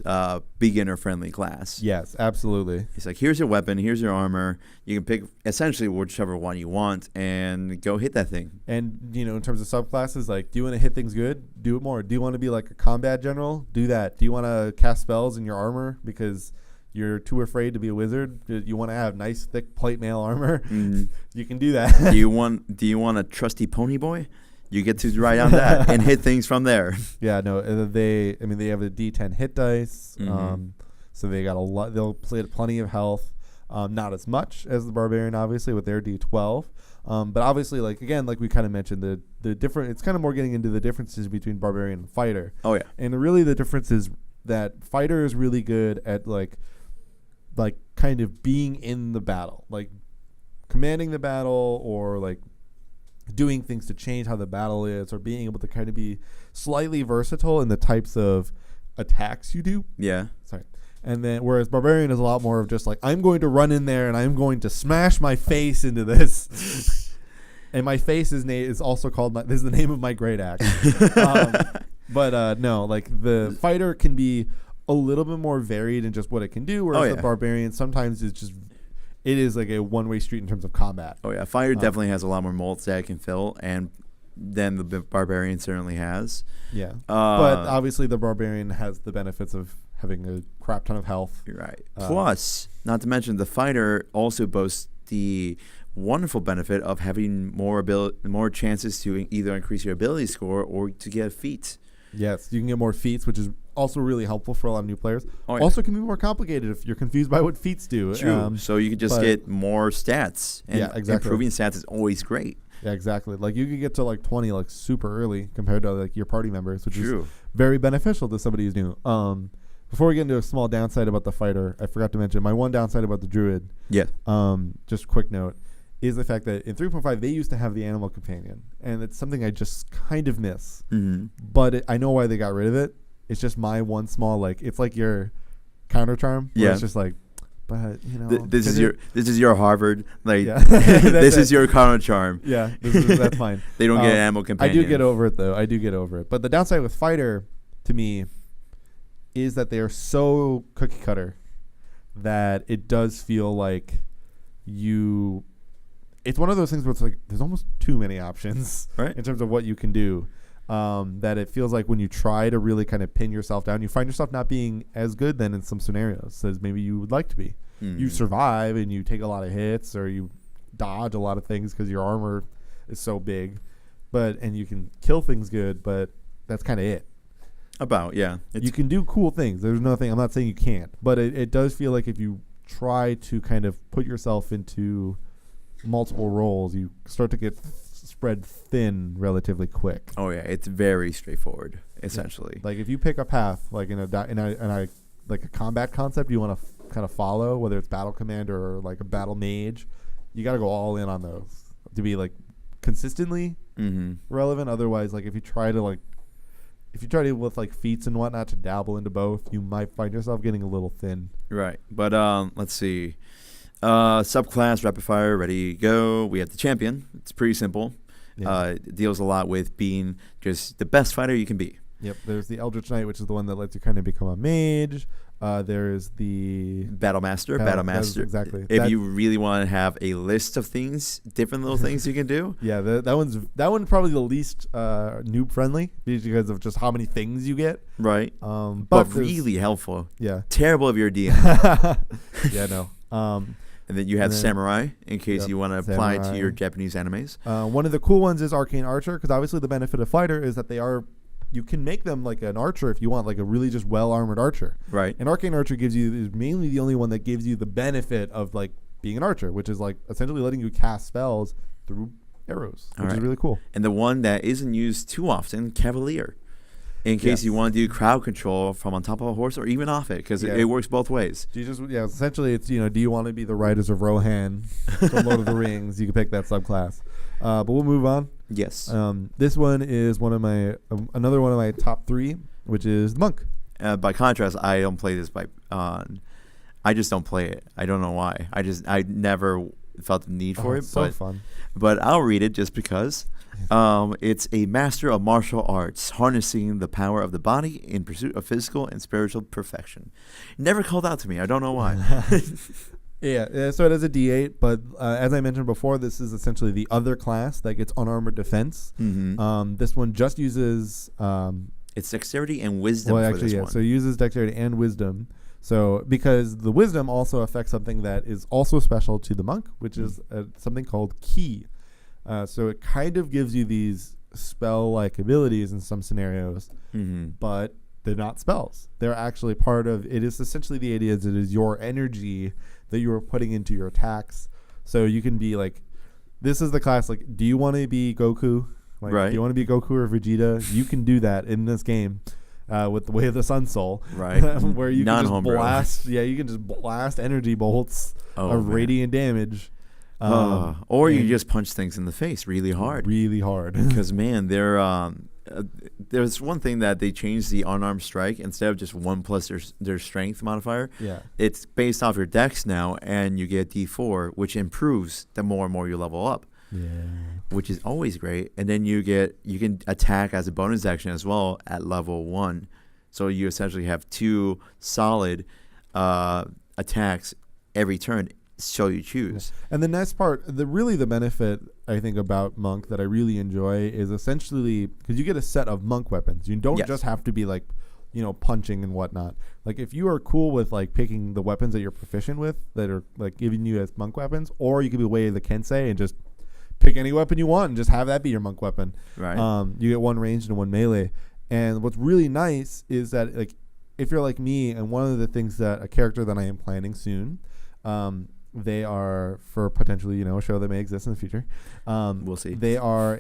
beginner-friendly class. Yes, absolutely. It's like, here's your weapon, here's your armor. You can pick essentially whichever one you want and go hit that thing. And in terms of subclasses, like, do you want to hit things good? Do it more. Do you want to be like a combat general? Do that. Do you want to cast spells in your armor because you're too afraid to be a wizard? You want to have nice, thick plate mail armor? Mm-hmm. You can do that. Do you want a trusty pony boy? You get to ride on that and hit things from there. Yeah, no, they have a D10 hit dice, so they got a lot. They'll play plenty of health, not as much as the barbarian, obviously, with their D12. But obviously, like we kind of mentioned, the different. It's kind of more getting into the differences between barbarian and fighter. Oh yeah, and really the difference is that fighter is really good at like kind of being in the battle, like commanding the battle, or like doing things to change how the battle is, or being able to kind of be slightly versatile in the types of attacks you do. Yeah. Sorry. And then whereas barbarian is a lot more of just like, I'm going to run in there and I'm going to smash my face into this. And my face is also called this is the name of my great axe. But no, like the fighter can be a little bit more varied in just what it can do, whereas the barbarian sometimes it is like a one-way street in terms of combat. Oh yeah, fighter definitely has a lot more molds that it can fill, and than the barbarian certainly has. Yeah, but obviously the barbarian has the benefits of having a crap ton of health. You're right. Plus, not to mention, the fighter also boasts the wonderful benefit of having more chances to either increase your ability score or to get feats. Yes, you can get more feats, which is also really helpful for a lot of new players. Oh, yeah. Also can be more complicated if you're confused by what feats do. True. So you could just get more stats. And exactly. Improving stats is always great. Yeah, exactly. Like you could get to like 20 like super early compared to like your party members, which True. is very beneficial to somebody who's new. Before we get into a small downside about the fighter, I forgot to mention my one downside about the druid. Yeah. Just a quick note is the fact that in 3.5 they used to have the animal companion, and it's something I just kind of miss. Mm-hmm. But I know why they got rid of it. It's just my one small it's like your counter charm. Yeah. It's just like, but this is your Harvard, like this is your counter charm. Yeah, that's fine. They don't get an animal companion. I do get over it though. I do get over it. But the downside with fighter, to me, is that they are so cookie cutter that it does feel like it's one of those things where it's like there's almost too many options, right, in terms of what you can do. That it feels like when you try to really kind of pin yourself down, you find yourself not being as good then in some scenarios as maybe you would like to be. Mm. You survive and you take a lot of hits, or you dodge a lot of things because your armor is so big, and you can kill things good, but that's kind of it. You can do cool things. There's nothing. I'm not saying you can't, but it does feel like if you try to kind of put yourself into multiple roles, you start to get spread thin relatively quick. Oh yeah, it's very straightforward, essentially. Like if you pick a path, like in a like a combat concept, you want to kind of follow, whether it's battle commander or like a battle mage, you got to go all in on those to be like consistently relevant. Otherwise, like if you try to with like feats and whatnot to dabble into both, you might find yourself getting a little thin. Right. But let's see. Subclass, rapid fire, ready, go. We have the champion. It's pretty simple. Yeah. It deals a lot with being just the best fighter you can be. Yep. There's the Eldritch Knight, which is the one that lets you kind of become a mage. There's the Battle Master. Exactly. If you really want to have a list of things, different little things you can do. Yeah, that one's probably the least noob friendly because of just how many things you get. Right. But really helpful. Yeah. Terrible if you're a DM. Yeah, no. And then you have Samurai, in case you want to apply to your Japanese animes. One of the cool ones is Arcane Archer, because obviously the benefit of Fighter is that you can make them like an archer if you want, like a really just well-armored archer. Right. And Arcane Archer is mainly the only one that gives you the benefit of like being an archer, which is like essentially letting you cast spells through arrows, which is really cool. And the one that isn't used too often, Cavalier. In case you want to do crowd control from on top of a horse or even off it, because it works both ways. Do you essentially it's, do you want to be the Riders of Rohan from Lord of the Rings? You can pick that subclass. But we'll move on. Yes. This one is another one of my top 3, which is the Monk. By contrast, I don't play this I just don't play it. I don't know why. I never felt the need for it. So fun. But I'll read it just because. It's a master of martial arts, harnessing the power of the body in pursuit of physical and spiritual perfection. Never called out to me. I don't know why. Yeah, so it is a D8, but as I mentioned before, this is essentially the other class that gets unarmored defense. This one just uses... it's dexterity and wisdom for this one. So it uses dexterity and wisdom. So because the wisdom also affects something that is also special to the monk, which is something called ki. So it kind of gives you these spell-like abilities in some scenarios, but they're not spells. They're actually part of it. Is essentially the idea is it is your energy that you are putting into your attacks. So you can be like, this is the class. Like, do you want to be Goku? Like, do you want to be Goku or Vegeta? You can do that in this game with the Way of the Sun Soul, right? Where you can just blast. Yeah, you can just blast energy bolts of radiant damage. Or you just punch things in the face really hard. Because, man, there's one thing that they changed the unarmed strike. Instead of just 1 plus their strength modifier, it's based off your dex now, and you get D4, which improves the more and more you level up. Yeah. Which is always great. And then you can attack as a bonus action as well at level 1. So you essentially have 2 solid attacks every turn. So you choose. And the next part, the benefit I think about monk that I really enjoy is essentially because you get a set of monk weapons. You don't just have to be like, punching and whatnot. Like if you are cool with like picking the weapons that you're proficient with that are like giving you as monk weapons, or you could be way the Kensei and just pick any weapon you want and just have that be your monk weapon. Right. You get 1 ranged and 1 melee. And what's really nice is that like if you're like me, and one of the things that a character that I am planning soon, they are for potentially, a show that may exist in the future. We'll see. They are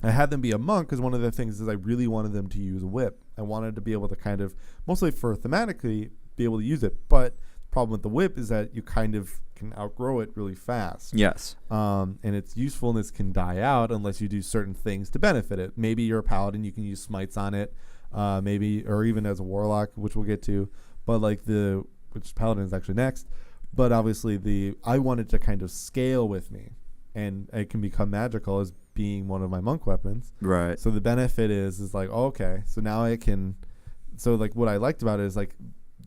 I had them be a monk because one of the things is I really wanted them to use a whip. I wanted to be able to kind of, mostly for thematically, be able to use it. But the problem with the whip is that you kind of can outgrow it really fast. Yes. And its usefulness can die out unless you do certain things to benefit it. Maybe you're a paladin, you can use smites on it. Maybe, or even as a warlock, which we'll get to. But which paladin is actually next. But obviously I wanted to kind of scale with me, and it can become magical as being one of my monk weapons. Right. So the benefit is like, okay, so now I can, so like what I liked about it is like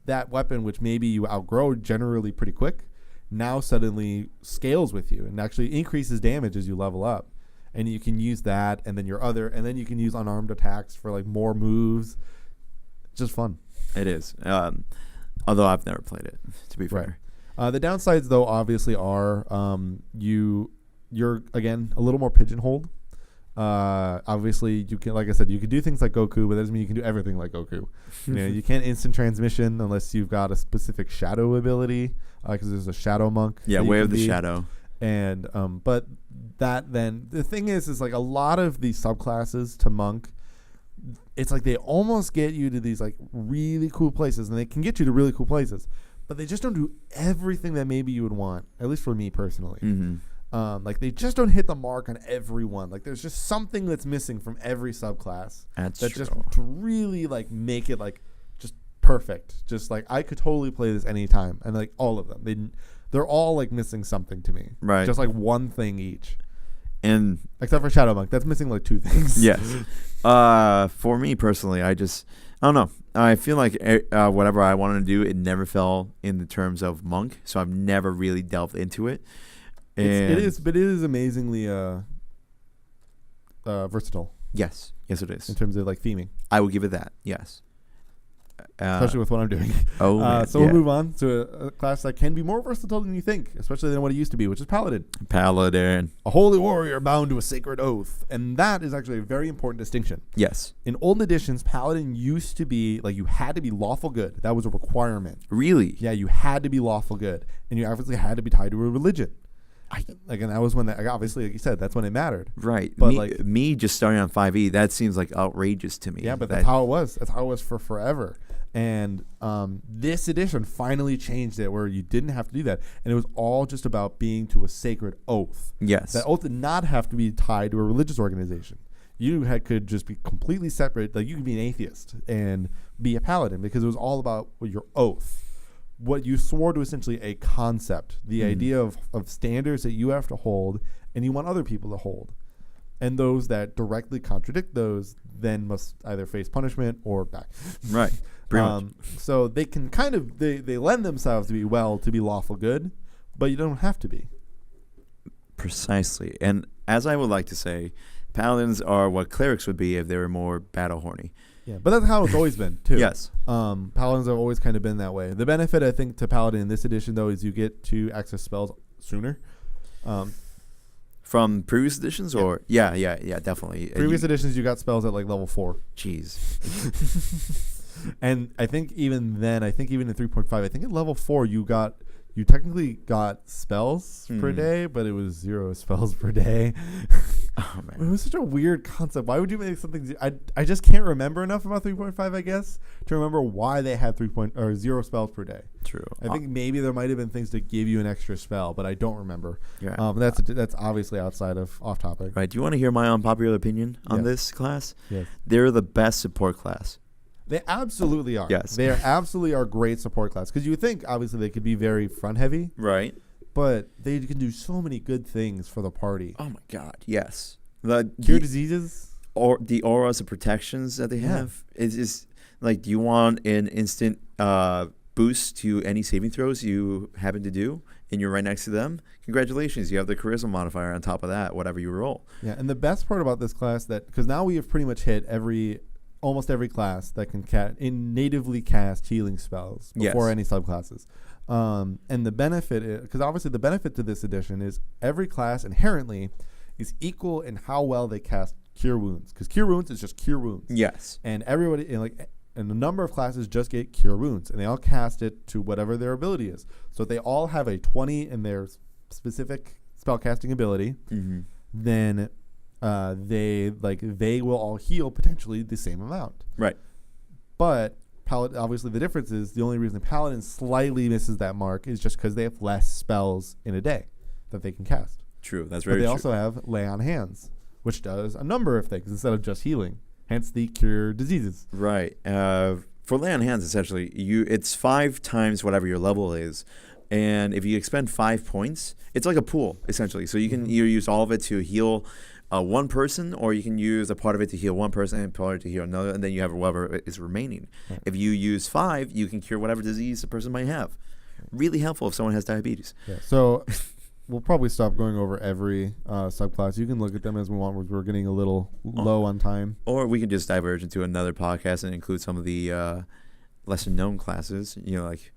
that weapon, which maybe you outgrow generally pretty quick, now suddenly scales with you and actually increases damage as you level up. And you can use that, and then and then you can use unarmed attacks for like more moves. Just fun. It is. Although I've never played it, to be fair. The downsides, though, obviously are you're again a little more pigeonholed. Obviously, you can, like I said, you can do things like Goku, but that doesn't mean you can do everything like Goku. You can't instant transmission unless you've got a specific shadow ability, because there's a shadow monk. Yeah, that you Way can of the be. Shadow. And but that then the thing is like a lot of these subclasses to monk, it's like they almost get you to these like really cool places, and they can get you to really cool places, but they just don't do everything that maybe you would want. At least for me personally, like they just don't hit the mark on everyone. Like there's just something that's missing from every subclass. That's that true. just to really like make it like just perfect. Just like I could totally play this anytime, and like all of them, they're all like missing something to me. Right. Just like one thing each. And except for Shadow Monk, that's missing like two things. yes. For me personally, I don't know. I feel like whatever I wanted to do, it never fell in the terms of monk, so I've never really delved into it. And It is amazingly versatile yes, it is. in terms of like theming, I will give it that. Yes. especially with what I'm doing. Oh, man, so we'll move on to a class that can be more versatile than you think, especially than what it used to be, which is Paladin. Paladin. A holy warrior bound to a sacred oath. And that is actually a very important distinction. Yes. In old editions, Paladin used to be, like, you had to be lawful good. That was a requirement. Really? Yeah, you had to be lawful good. And you obviously had to be tied to a religion. And that was when, obviously, like you said, that's when it mattered. Right. But me just starting on 5e, that seems like outrageous to me. Yeah, but that's how it was. That's how it was for forever. And this edition finally changed it where you didn't have to do that. And it was all just about being to a sacred oath. Yes. That oath did not have to be tied to a religious organization. You could just be completely separate. Like you could be an atheist and be a paladin because it was all about your oath. What you swore to essentially a concept, the idea of standards that you have to hold and you want other people to hold. And those that directly contradict those then must either face punishment or die. Right. Pretty much. So they can kind of, they lend themselves to be lawful good, but you don't have to be. Precisely. And as I would like to say, paladins are what clerics would be if they were more battle horny. Yeah, but that's how it's always been, too. Yes. Paladins have always kind of been that way. The benefit, I think, to Paladin in this edition, though, is you get to access spells sooner. From previous editions, or yeah, definitely. Previous editions, you got spells at like level 4. Jeez. And I think even then, even in 3.5, I think at level 4, you technically got spells per day, but it was 0 spells per day. Oh, man. It was such a weird concept. Why would you make something? I just can't remember enough about 3.5, I guess, to remember why they had 0 spells per day. True. I think maybe there might have been things to give you an extra spell, but I don't remember. Yeah. That's obviously outside of off topic. Right. Do you want to hear my unpopular opinion on Yes. this class? Yes. They're the best support class. They absolutely are. Yes. They absolutely are great support class. Because you would think, obviously, they could be very front heavy, Right. but they can do so many good things for the party. Oh, my God. Yes. Cure diseases. Or the auras of protections that they have. It's just like, do you want an instant boost to any saving throws you happen to do and you're right next to them? Congratulations. You have the charisma modifier on top of that, whatever you roll. Yeah, and the best part about this class, because now we have pretty much hit almost every class that can natively cast healing spells before any subclasses. And the benefit, because obviously the benefit to this edition is every class inherently is equal in how well they cast Cure Wounds. Because Cure Wounds is just Cure Wounds. Yes. And everybody, and a number of classes just get Cure Wounds, and they all cast it to whatever their ability is. So if they all have a 20 in their specific spellcasting ability, then they will all heal potentially the same amount. Right. But obviously the difference is the only reason Paladin slightly misses that mark is just because they have less spells in a day that they can cast. True. That's But very they true. also have Lay on Hands, which does a number of things instead of just healing. Hence the Cure Diseases. Right. For Lay on Hands, essentially, it's 5 times whatever your level is. And if you expend 5 points, it's like a pool, essentially. So you can either use all of it to heal one person, or you can use a part of it to heal one person and a part of it to heal another, and then you have whatever is remaining. Right. If you use 5, you can cure whatever disease the person might have. Really helpful if someone has diabetes. Yeah. So we'll probably stop going over every subclass. You can look at them as we want. We're getting a little low on time. Or we can just diverge into another podcast and include some of the lesser known classes, like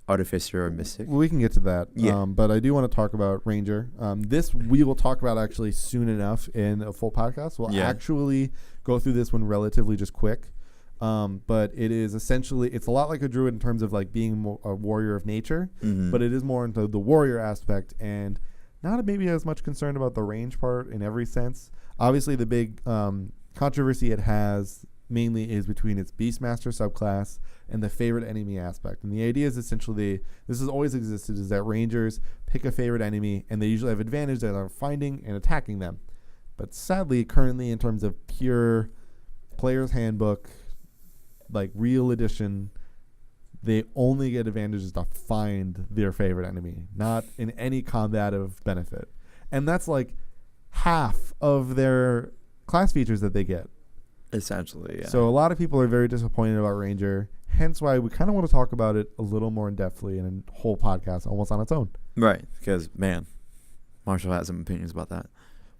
Artificer or Mystic. We can get to that. Yeah. But I do want to talk about Ranger. This we will talk about actually soon enough in a full podcast. We'll actually go through this one relatively just quick. But it is essentially, it's a lot like a druid in terms of like being a warrior of nature, but it is more into the warrior aspect and not maybe as much concerned about the range part in every sense. Obviously, the big controversy it has mainly is between its Beastmaster subclass and the favorite enemy aspect. And the idea is essentially, this has always existed, is that Rangers pick a favorite enemy and they usually have advantage that are finding and attacking them. But sadly, currently in terms of pure player's handbook, like real edition, they only get advantages to find their favorite enemy, not in any combative benefit. And that's like half of their class features that they get. Essentially, yeah. So a lot of people are very disappointed about Ranger, hence why we kind of want to talk about it a little more in depthly in a whole podcast almost on its own. Right, because, man, Marshall has some opinions about that.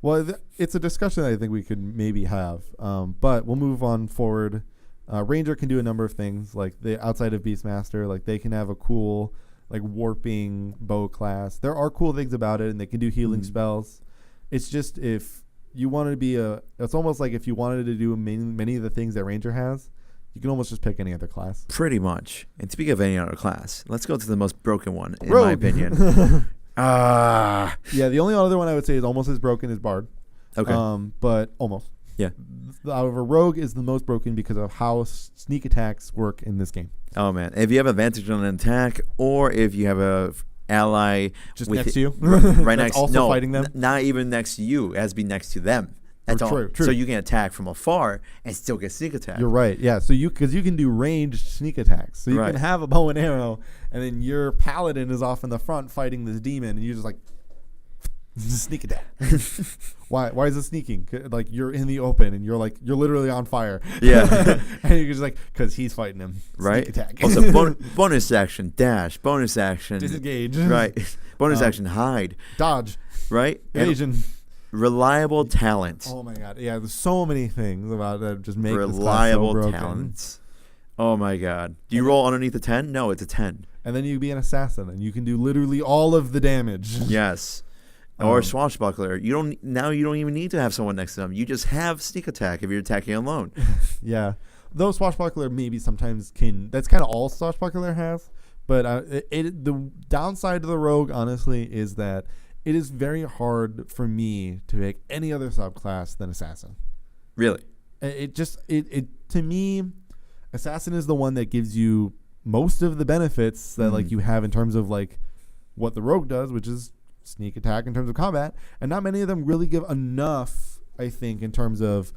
Well, it's a discussion that I think we could maybe have, but we'll move on forward. Ranger can do a number of things, like outside of Beastmaster, like they can have a cool like warping bow class. There are cool things about it, and they can do healing spells. It's just if you wanted to be it's almost like if you wanted to do many of the things that Ranger has, you can almost just pick any other class. Pretty much. And speaking of any other class, let's go to the most broken one, in Rogue. my opinion. Yeah, the only other one I would say is almost as broken as Bard. Okay. But almost. Yeah. However, Rogue is the most broken because of how sneak attacks work in this game. Oh, man. If you have advantage on an attack, or if you have a ally just with next to you, right next, also fighting them, not even next to you, it has to be next to them. That's all. True. So you can attack from afar and still get sneak attack. You're right. Yeah. So because you can do ranged sneak attacks, so you can have a bow and arrow, and then your paladin is off in the front fighting this demon, and you just like sneak attack. Why is it sneaking? Like you're in the open and you're literally on fire. Yeah. And you're just like, because he's fighting him. Right. Sneak attack. Also, bonus action dash. Bonus action disengage. Right. Bonus action hide. Dodge. Right. Evasion. Reliable talent. Oh my god. Yeah. There's so many things about that just make reliable this class so broken. talents. Oh my god. Do you roll underneath a 10? No, it's a 10. And then you be an assassin and you can do literally all of the damage. Yes. Or swashbuckler. You don't even need to have someone next to them. You just have sneak attack if you're attacking alone. Yeah. Though swashbuckler maybe sometimes can. That's kind of all swashbuckler has. But the downside to the rogue, honestly, is that it is very hard for me to pick any other subclass than assassin. Really? It to me, assassin is the one that gives you most of the benefits that like you have in terms of like what the rogue does, which is sneak attack in terms of combat, and not many of them really give enough, I think, in terms of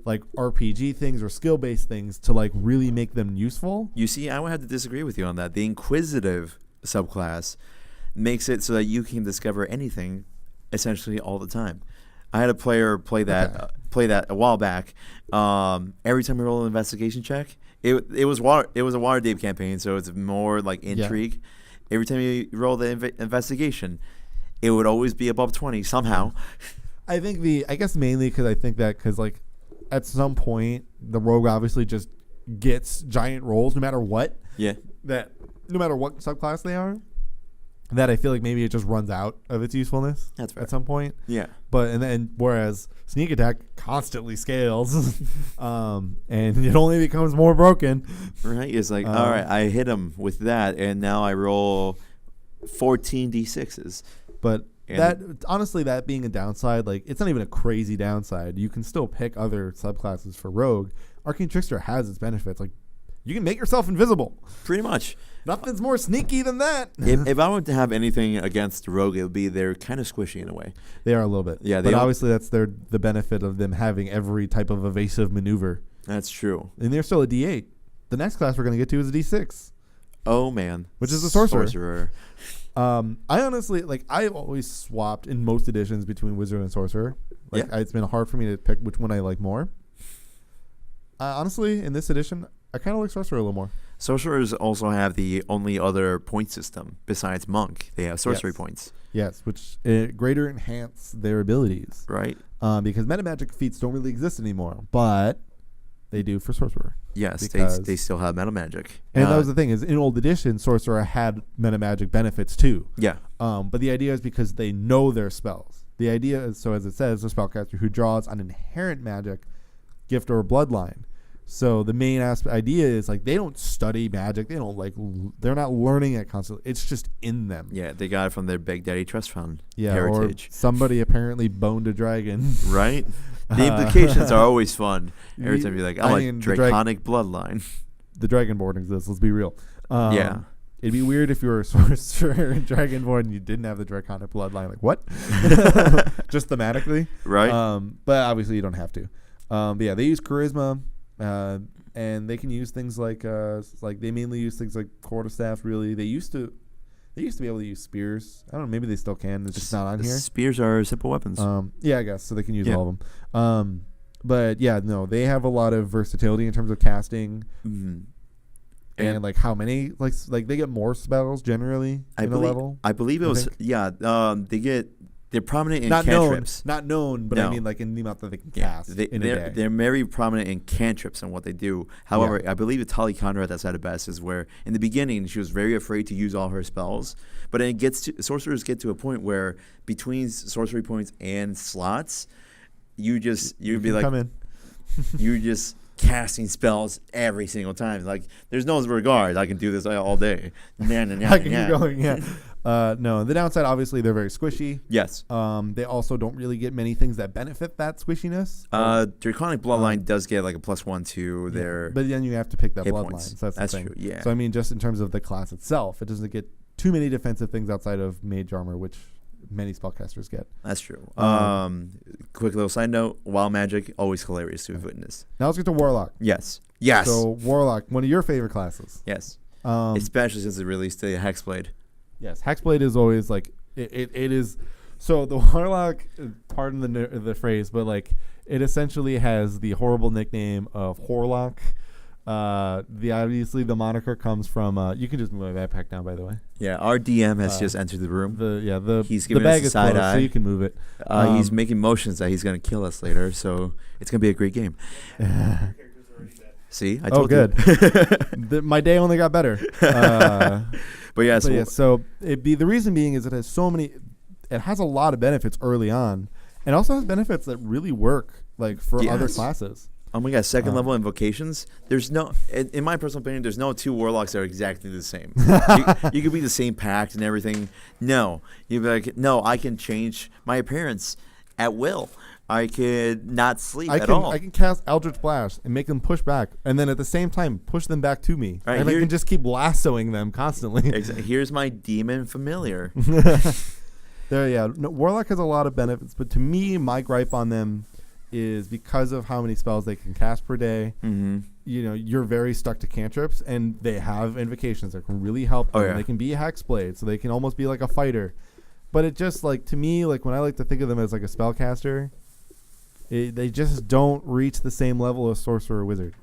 like RPG things or skill-based things to like really make them useful. You see, I would have to disagree with you on that. The inquisitive subclass makes it so that you can discover anything essentially all the time. I had a player play that a while back. Every time we roll an investigation check, it was a Waterdeep campaign, so it's more like intrigue. Yeah. Every time you roll the investigation, it would always be above 20 somehow. I guess mainly because like at some point the rogue obviously just gets giant rolls no matter what. Yeah. That no matter what subclass they are, that I feel like maybe it just runs out of its usefulness. That's right. At some point. Yeah. But and then whereas sneak attack constantly scales, and it only becomes more broken. Right. It's like, all right, I hit him with that, and now I roll 14 d6s. But honestly, that being a downside, like it's not even a crazy downside. You can still pick other subclasses for rogue. Arcane Trickster has its benefits. Like you can make yourself invisible. Pretty much. Nothing's more sneaky than that. If I were to have anything against rogue, it would be they're kind of squishy in a way. They are a little bit. Yeah. But obviously that's the benefit of them having every type of evasive maneuver. That's true. And they're still a D8. The next class we're going to get to is a D6. Oh, man. Which is the sorcerer. I honestly, like, I've always swapped in most editions between wizard and sorcerer. Like, it's been hard for me to pick which one I like more. Honestly, in this edition, I kind of like sorcerer a little more. Sorcerers also have the only other point system besides monk. They have sorcery points. Yes, which greater enhance their abilities. Right. Because metamagic feats don't really exist anymore. But they do for sorcerer. Yes, Because- they still have meta magic. And that was the thing is in old edition, sorcerer had meta magic benefits too. yeah. But the idea is because they know their spells. The idea is, so as it says, a spellcaster who draws on inherent magic, gift, or bloodline. So the main idea is like they don't study magic. They don't they're not learning it constantly. It's just in them. Yeah, they got it from their Big Daddy Trust Fund Yeah, heritage. or somebody apparently boned a dragon. Right? The implications are always fun. Every time you're like, I I'm mean, like the draconic bloodline. The Dragonborn exists. Let's be real. Yeah. It'd be weird if you were a sorcerer in Dragonborn and you didn't have the draconic bloodline. Like what? Just thematically, Right? But obviously you don't have to. But yeah, they use charisma, and they can use things like they mainly use things like quarterstaff. Really, they used to be able to use spears. I don't know. Maybe they still can. It's just not on here. Spears are simple weapons. Yeah, I guess so. They can use Yeah. all of them. But yeah, no, they have a lot of versatility in terms of casting. Mhm. And like how many like they get more spells generally I in a believe, level. I believe it I was think. they're prominent in Not cantrips. known, but I No. mean like in the amount that they can Yeah, cast in a day. they're very prominent in cantrips and what they do. However, I believe Tali Conrad that's at her best is where in the beginning she was very afraid to use all her spells, but then sorcerers get to a point where between sorcery points and slots, you'd be like come in. you're just casting spells every single time. Like there's no regard. I can do this all day. I can keep going. Yeah. No, the downside obviously they're very squishy. Yes. They also don't really get many things that benefit that squishiness. Draconic Bloodline does get like a +1 to their. But then you have to pick that hit bloodline. points. So that's That's the thing. true, yeah. So I mean, just in terms of the class itself, it doesn't get too many defensive things outside of mage armor, which many spellcasters get. That's true. Quick little side note: Wild Magic always hilarious to witness. Now let's get to warlock. Yes. Yes. So warlock, one of your favorite classes. yes. Um, Especially since it released the Hexblade. Yes, Hexblade is always like it is. So the warlock, pardon the phrase, but like it essentially has the horrible nickname of Horlock. Obviously the moniker comes from. You can just move my backpack down, by the way. Yeah. Our DM has just entered the room. He's the giving us bag a is side closed, so eye. you can move it. He's making motions that he's going to kill us later, so it's going to be a great game. See, I told good. you. My day only got better. But yes, But yeah, so the reason being is it has so many. It has a lot of benefits early on, and also has benefits that really work like for other Yes. classes. oh my god, second level invocations. There's no, in my personal opinion, there's no two warlocks that are exactly the same. you could be the same pact and everything. No, you'd be like, no, I can change my appearance at will. I could not sleep at all. I can cast Eldritch Blast and make them push back, and then at the same time push them back to me. Right, and I here- can just keep lassoing them constantly. Here's my demon familiar. Warlock has a lot of benefits, but to me, my gripe on them is because of how many spells they can cast per day. Mm-hmm. You're very stuck to cantrips, and they have invocations that can really help them. Oh, yeah. They can be a hexblade, so they can almost be like a fighter. But it just like to me, like when I like to think of them as like a spellcaster, they just don't reach the same level as sorcerer or wizard.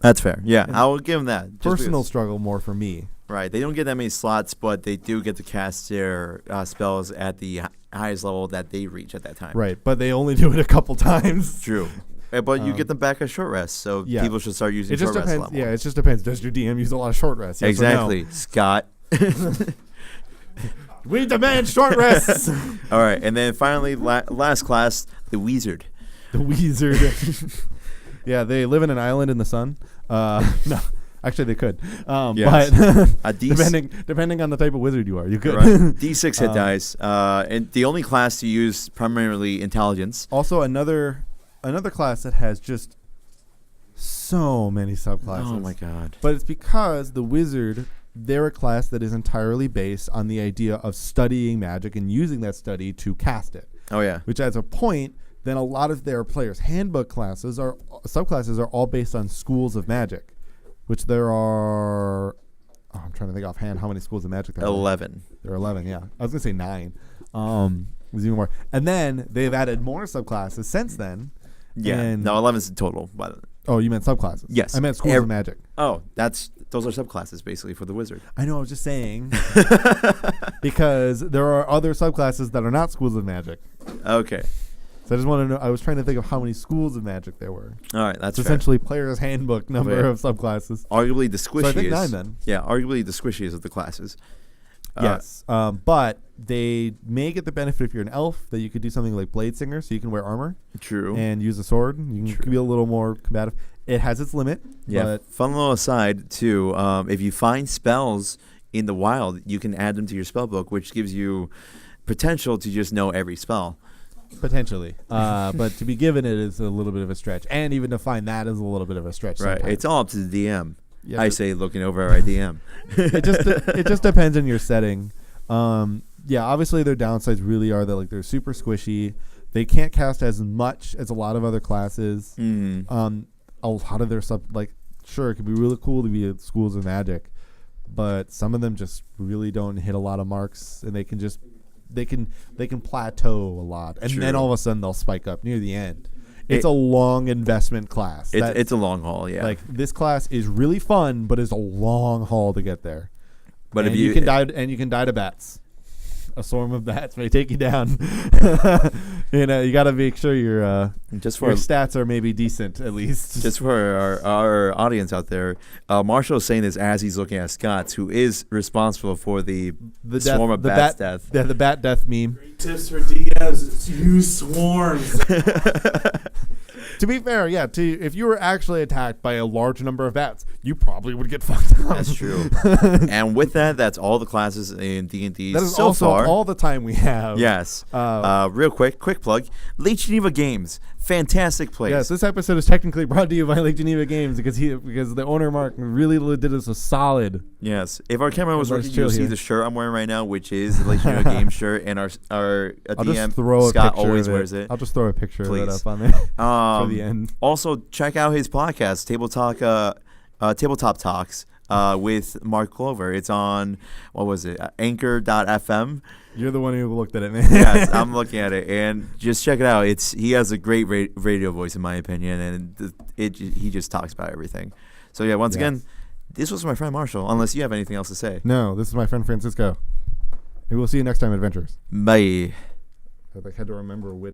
That's fair. Yeah, And I will give them that. Just Personal because- struggle more for me. Right. They don't get that many slots, but they do get to cast their spells at the highest level that they reach at that time. Right, but they only do it a couple times. True. But you get them back at short rest, so yeah. people should start using It just short rest a depends. lot more. Yeah, it just depends. Does your DM use a lot of short rests? Yes or no? Exactly. Scott. We demand short rests. All right. And then finally, last class, the Wizard. The wizard. Yeah, they live in an island in the sun. No, actually they could. Yes. But A D6 depending on the type of wizard you are, you could. right. D6 hit dice. And the only class to use primarily intelligence. Also, another class that has just so many subclasses. Oh, my God. But it's because the wizard, they're a class that is entirely based on the idea of studying magic and using that study to cast it. Oh, yeah. Which as a point, then a lot of their players' handbook subclasses are all based on schools of magic, which there are. Oh, I'm trying to think offhand how many schools of magic there are. 11. There are 11. Yeah, I was gonna say 9. There's even more, and then they've added more subclasses since then. Yeah. And- No, 11 is the total. But Oh, you meant subclasses? Yes. I meant schools of magic. oh, those are subclasses basically for the Wizard. I know. I was just saying because there are other subclasses that are not schools of magic. Okay. So I just want to know. I was trying to think of how many schools of Magic there were. All right, that's It's fair. essentially player's handbook number Yeah. of subclasses. Arguably the squishiest. So I think 9 then. Yeah, arguably the squishiest of the classes. Yes, but they may get the benefit if you're an elf that you could do something like Blade Singer, so you can wear armor True. and use a sword. You can be a little more combative. It has its limit. Yeah. But Fun little aside too. If you find spells in the wild, you can add them to your spell book, which gives you potential to just know every spell. potentially. But to be given it is a little bit of a stretch, and even to find that is a little bit of a stretch. Right. sometimes. It's all up to the DM. Yeah, I but say looking over our DM. it just depends on your setting. Yeah, obviously their downsides really are that like they're super squishy. They can't cast as much as a lot of other classes. A lot of their stuff, like, sure, it could be really cool to be at schools of Magic, but some of them just really don't hit a lot of marks, and they can plateau a lot, and then True. all of a sudden they'll spike up near the end. It's a long investment class. It's a long haul, yeah. Like, this class is really fun, but it's a long haul to get there. but And if you can die to bats. A swarm of bats may take you down. You got to make sure your just for your stats are maybe decent at least. just for our audience out there, Marshall is saying this as he's looking at Scott's, who is responsible for the swarm of bats death. The bat death meme. Tips for DMs: use swarms. To be fair, yeah. If you were actually attacked by a large number of bats, you probably would get fucked up. That's true. And with that, that's all the classes in D&D That is so also far. all the time we have. Yes. Real quick plug. Lake Geneva Games, fantastic place. Yes, this episode is technically brought to you by Lake Geneva Games because the owner Mark really did us a solid. Yes. If our camera was Let's working, chill you'll see here. the shirt I'm wearing right now, which is the Lake Geneva Games shirt, and our I'll DM just throw Scott a picture always of wears it. I'll just throw a picture of it Please. up on there for the Um, end. also, check out his podcast, Tabletop Talks, with Mark Clover. It's on Anchor.fm. You're the one who looked at it, man. Yes, I'm looking at it, and just check it out. He has a great radio voice, in my opinion, and he just talks about everything. So yeah, once again, this was my friend Marshall. Unless you have anything else to say. No, this is my friend Francisco. And we'll see you next time, adventurers. Bye. I had to remember which.